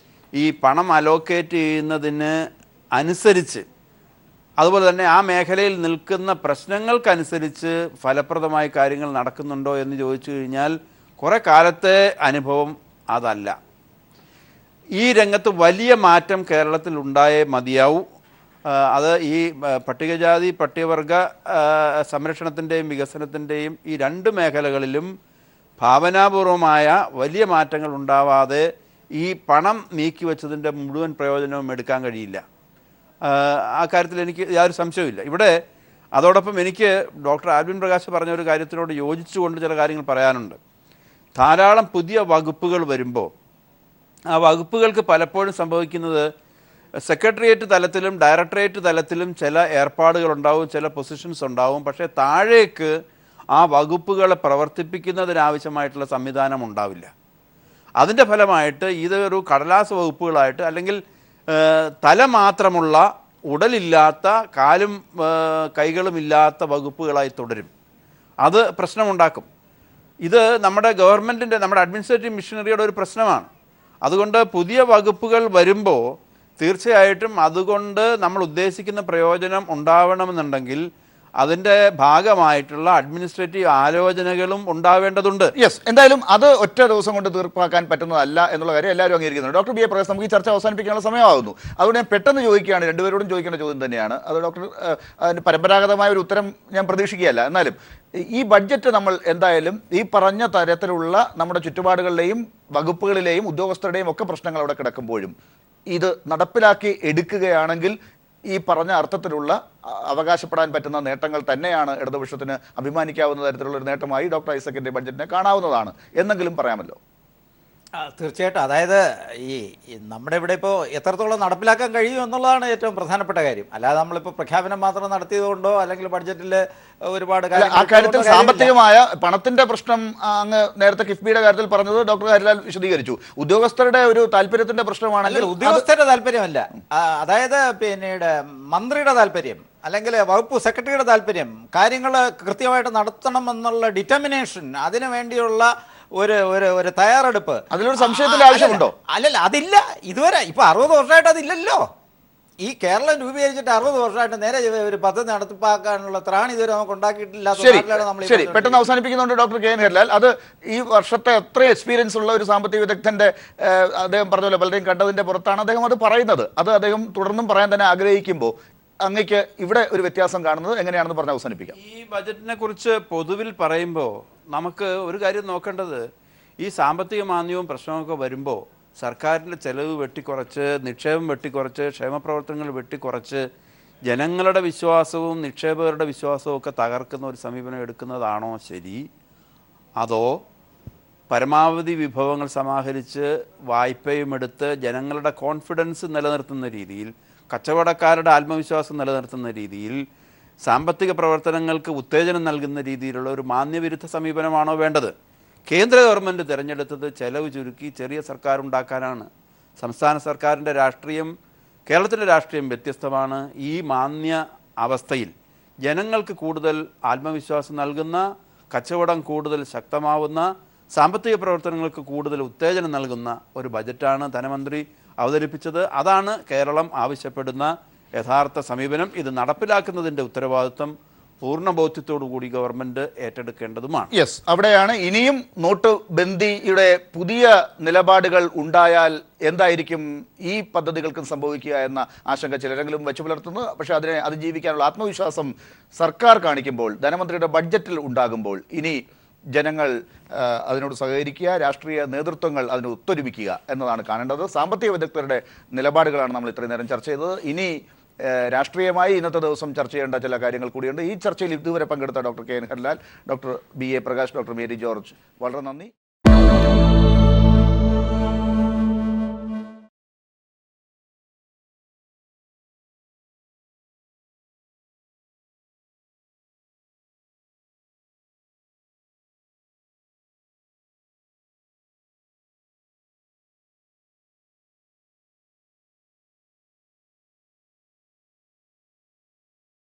ഈ പണം അലോക്കേറ്റ് ചെയ്യുന്നതിന് അനുസരിച്ച്, അതുപോലെ തന്നെ ആ മേഖലയിൽ നിൽക്കുന്ന പ്രശ്നങ്ങൾക്കനുസരിച്ച് ഫലപ്രദമായി കാര്യങ്ങൾ നടക്കുന്നുണ്ടോ എന്ന് ചോദിച്ചു കഴിഞ്ഞാൽ കുറേ കാലത്തെ അനുഭവം അതല്ല. ഈ രംഗത്ത് വലിയ മാറ്റം കേരളത്തിൽ ഉണ്ടായേ മതിയാവൂ. അത് ഈ പട്ടികജാതി പട്ടികവർഗ സംരക്ഷണത്തിൻ്റെയും വികസനത്തിൻ്റെയും ഈ 2 മേഖലകളിലും ഭാവനാപൂർവമായ വലിയ മാറ്റങ്ങൾ ഉണ്ടാവാതെ ഈ പണം നീക്കിവെച്ചതിൻ്റെ മുഴുവൻ പ്രയോജനവും എടുക്കാൻ കഴിയില്ല. ആ കാര്യത്തിൽ എനിക്ക് യാതൊരു സംശയവുമില്ല. ഇവിടെ അതോടൊപ്പം എനിക്ക് ഡോക്ടർ ആൽവിൻ പ്രകാശ് പറഞ്ഞ ഒരു കാര്യത്തിനോട് യോജിച്ചുകൊണ്ട് ചില കാര്യങ്ങൾ പറയാനുണ്ട്. ധാരാളം പുതിയ വകുപ്പുകൾ വരുമ്പോൾ ആ വകുപ്പുകൾക്ക് പലപ്പോഴും സംഭവിക്കുന്നത് സെക്രട്ടേറിയറ്റ് തലത്തിലും ഡയറക്ടറേറ്റ് തലത്തിലും ചില ഏർപ്പാടുകളുണ്ടാവും, ചില പൊസിഷൻസ് ഉണ്ടാവും. പക്ഷേ താഴേക്ക് ആ വകുപ്പുകളെ പ്രവർത്തിപ്പിക്കുന്നതിനാവശ്യമായിട്ടുള്ള സംവിധാനം ഉണ്ടാവില്ല. അതിൻ്റെ ഫലമായിട്ട് ഇതൊരു കടലാസ് വകുപ്പുകളായിട്ട്, അല്ലെങ്കിൽ തല മാത്രമുള്ള ഉടലില്ലാത്ത കാലും കൈകളുമില്ലാത്ത വകുപ്പുകളായി തുടരും. അത് പ്രശ്നമുണ്ടാക്കും. ഇത് നമ്മുടെ ഗവൺമെൻറ്റിൻ്റെ, നമ്മുടെ അഡ്മിനിസ്ട്രേറ്റീവ് മിഷനറിയുടെ ഒരു പ്രശ്നമാണ്. അതുകൊണ്ട് പുതിയ വകുപ്പുകൾ വരുമ്പോൾ തീർച്ചയായിട്ടും അതുകൊണ്ട് നമ്മൾ ഉദ്ദേശിക്കുന്ന പ്രയോജനം ഉണ്ടാവണമെന്നുണ്ടെങ്കിൽ അതിൻ്റെ ഭാഗമായിട്ടുള്ള അഡ്മിനിസ്ട്രേറ്റീവ് ആലോചനകളും ഉണ്ടാവേണ്ടതുണ്ട്. യെസ്, എന്തായാലും അത് ഒറ്റ ദിവസം കൊണ്ട് തീർപ്പാക്കാൻ പറ്റുന്നതല്ല എന്നുള്ള കാര്യം എല്ലാവരും അംഗീകരിക്കുന്നുണ്ട്. ഡോക്ടർ ബി എ പ്രകാശ്, നമുക്ക് ഈ ചർച്ച അവസാനിപ്പിക്കാനുള്ള സമയമാകുന്നു. അതുകൊണ്ട് ഞാൻ പെട്ടെന്ന് ചോദിക്കുകയാണ്, രണ്ടുപേരോടും ചോദിക്കേണ്ട ചോദ്യം തന്നെയാണ് അത്. ഡോക്ടർ, അതിന് പരമ്പരാഗതമായ ഒരു ഉത്തരം ഞാൻ പ്രതീക്ഷിക്കുകയല്ല. എന്നാലും ഈ ബഡ്ജറ്റ് നമ്മൾ എന്തായാലും ഈ പറഞ്ഞ തരത്തിലുള്ള നമ്മുടെ ചുറ്റുപാടുകളിലെയും വകുപ്പുകളിലെയും ഉദ്യോഗസ്ഥരുടെയും ഒക്കെ പ്രശ്നങ്ങൾ അവിടെ കിടക്കുമ്പോഴും ഇത് നടപ്പിലാക്കി എടുക്കുകയാണെങ്കിൽ ഈ പറഞ്ഞ അർത്ഥത്തിലുള്ള അവകാശപ്പെടാൻ പറ്റുന്ന നേട്ടങ്ങൾ തന്നെയാണ് ഇടതുപക്ഷത്തിന് അഭിമാനിക്കാവുന്ന തരത്തിലുള്ള ഒരു നേട്ടമായി ഡോക്ടർ ഐസക്കിന്റെ ബഡ്ജറ്റിനെ കാണാവുന്നതാണ് എന്നെങ്കിലും പറയാമല്ലോ. തീർച്ചയായിട്ടും. അതായത് ഈ നമ്മുടെ ഇവിടെ ഇപ്പോൾ എത്രത്തോളം നടപ്പിലാക്കാൻ കഴിയും എന്നുള്ളതാണ് ഏറ്റവും പ്രധാനപ്പെട്ട കാര്യം. അല്ലാതെ നമ്മളിപ്പോൾ പ്രഖ്യാപനം മാത്രം നടത്തിയതുകൊണ്ടോ അല്ലെങ്കിൽ ബഡ്ജറ്റിൽ ഒരുപാട് ആ കാര്യത്തിൽ സാമ്പത്തികമായ പണത്തിന്റെ പ്രശ്നം അങ്ങ് നേരത്തെ കിഫ്ബിയുടെ കാര്യത്തിൽ പറഞ്ഞത് ഡോക്ടർ ഹരിലാൽ വിശദീകരിച്ചു. ഉദ്യോഗസ്ഥരുടെ ഒരു താല്പര്യത്തിന്റെ പ്രശ്നമാണെങ്കിൽ ഉദ്യോഗസ്ഥരുടെ താല്പര്യമല്ല, അതായത് പിന്നീട് മന്ത്രിയുടെ താല്പര്യം അല്ലെങ്കിൽ വകുപ്പ് സെക്രട്ടറിയുടെ താല്പര്യം, കാര്യങ്ങൾ കൃത്യമായിട്ട് നടത്തണം എന്നുള്ള ഡിറ്റർമിനേഷൻ, അതിനു വേണ്ടിയുള്ള ഒരു ഒരു ഒരു തയ്യാറെടുപ്പ്, അതിലൊരു സംശയത്തിന്റെ ആവശ്യമുണ്ടോ? അല്ലല്ല, അതില്ല. ഇതുവരെ ഇപ്പൊ 60 വർഷമായിട്ട് അതില്ലല്ലോ. ഈ കേരളം രൂപീകരിച്ചിട്ട് 60 വർഷമായിട്ട് നേരെ ഒരു പദ്ധതി നടത്തിപ്പാക്കാനുള്ള ത്രാണി ഇതുവരെ നമുക്ക് ഉണ്ടാക്കിയിട്ടില്ല. ശരി, പെട്ടെന്ന് അവസാനിപ്പിക്കുന്നുണ്ട് ഡോക്ടർ കെ എൻ ഹരിലാൽ. അത് ഈ വർഷത്തെ എത്ര എക്സ്പീരിയൻസ് ഉള്ള ഒരു സാമ്പത്തിക വിദഗ്ധന്റെ, അദ്ദേഹം പറഞ്ഞല്ലോ പലരെയും കണ്ടതിന്റെ പുറത്താണ് അദ്ദേഹം അത് പറയുന്നത്. അത് അദ്ദേഹം തുടർന്നും പറയാൻ തന്നെ ആഗ്രഹിക്കുമ്പോൾ അങ്ങേക്ക് ഇവിടെ ഒരു വ്യത്യാസം കാണുന്നത് എങ്ങനെയാണെന്ന് പറഞ്ഞ് അവസാനിപ്പിക്കാം. ഈ ബജറ്റിനെ കുറിച്ച് പൊതുവിൽ പറയുമ്പോൾ നമുക്ക് ഒരു കാര്യം നോക്കേണ്ടത്, ഈ സാമ്പത്തിക മാന്ദ്യവും പ്രശ്നമൊക്കെ വരുമ്പോൾ സർക്കാരിൻ്റെ ചെലവ് വെട്ടിക്കുറച്ച്, നിക്ഷേപം വെട്ടിക്കുറച്ച്, ക്ഷേമപ്രവർത്തനങ്ങൾ വെട്ടിക്കുറച്ച് ജനങ്ങളുടെ വിശ്വാസവും നിക്ഷേപകരുടെ വിശ്വാസവും ഒക്കെ തകർക്കുന്ന ഒരു സമീപനം എടുക്കുന്നതാണോ ശരി? അതോ പരമാവധി വിഭവങ്ങൾ സമാഹരിച്ച് വായ്പയും എടുത്ത് ജനങ്ങളുടെ കോൺഫിഡൻസ് നിലനിർത്തുന്ന രീതിയിൽ, കച്ചവടക്കാരുടെ ആത്മവിശ്വാസം നിലനിർത്തുന്ന രീതിയിൽ സാമ്പത്തിക പ്രവർത്തനങ്ങൾക്ക് ഉത്തേജനം നൽകുന്ന രീതിയിലുള്ള ഒരു മാന്യവിരുദ്ധ സമീപനമാണോ വേണ്ടത്? കേന്ദ്ര ഗവൺമെൻറ് തിരഞ്ഞെടുത്തത് ചെലവ് ചുരുക്കി ചെറിയ സർക്കാർ ഉണ്ടാക്കാനാണ്. സംസ്ഥാന സർക്കാരിൻ്റെ രാഷ്ട്രീയം, കേരളത്തിൻ്റെ രാഷ്ട്രീയം വ്യത്യസ്തമാണ്. ഈ മാന്യ അവസ്ഥയിൽ ജനങ്ങൾക്ക് കൂടുതൽ ആത്മവിശ്വാസം നൽകുന്ന, കച്ചവടം കൂടുതൽ ശക്തമാവുന്ന, സാമ്പത്തിക പ്രവർത്തനങ്ങൾക്ക് കൂടുതൽ ഉത്തേജനം നൽകുന്ന ഒരു ബജറ്റാണ് ധനമന്ത്രി അവതരിപ്പിച്ചത്. അതാണ് കേരളം ആവശ്യപ്പെടുന്ന യഥാർത്ഥ സമീപനം. ഇത് നടപ്പിലാക്കുന്നതിൻ്റെ ഉത്തരവാദിത്വം പൂർണ്ണബോധ്യത്തോടു കൂടി ഗവൺമെൻറ് ഏറ്റെടുക്കേണ്ടതുമാണ്. യെസ്, അവിടെയാണ് ഇനിയും നോട്ട് ബന്ദിയുടെ പുതിയ നിലപാടുകൾ ഉണ്ടായാൽ എന്തായിരിക്കും ഈ പദ്ധതികൾക്കും സംഭവിക്കുക എന്ന ആശങ്ക ചിലരെങ്കിലും വെച്ചു പുലർത്തുന്നു. പക്ഷേ അതിനെ അതിജീവിക്കാനുള്ള ആത്മവിശ്വാസം സർക്കാർ കാണിക്കുമ്പോൾ, ധനമന്ത്രിയുടെ ബഡ്ജറ്റിൽ ഉണ്ടാകുമ്പോൾ, ഇനി ജനങ്ങൾ അതിനോട് സഹകരിക്കുക, രാഷ്ട്രീയ നേതൃത്വങ്ങൾ അതിന് ഒത്തൊരുമിക്കുക എന്നതാണ് കാണേണ്ടത്. സാമ്പത്തിക വിദഗ്ധരുടെ നിലപാടുകളാണ് നമ്മൾ ഇത്രയും നേരം ചർച്ച ചെയ്തത്. ഇനി രാഷ്ട്രീയമായി ഇന്നത്തെ ദിവസം ചർച്ച ചെയ്യേണ്ട ചില കാര്യങ്ങൾ കൂടിയുണ്ട്. ഈ ചർച്ചയിൽ ഇതുവരെ പങ്കെടുത്ത doctor K N Harilal, doctor BA Prakash, doctor Mary George, വളരെ നന്ദി.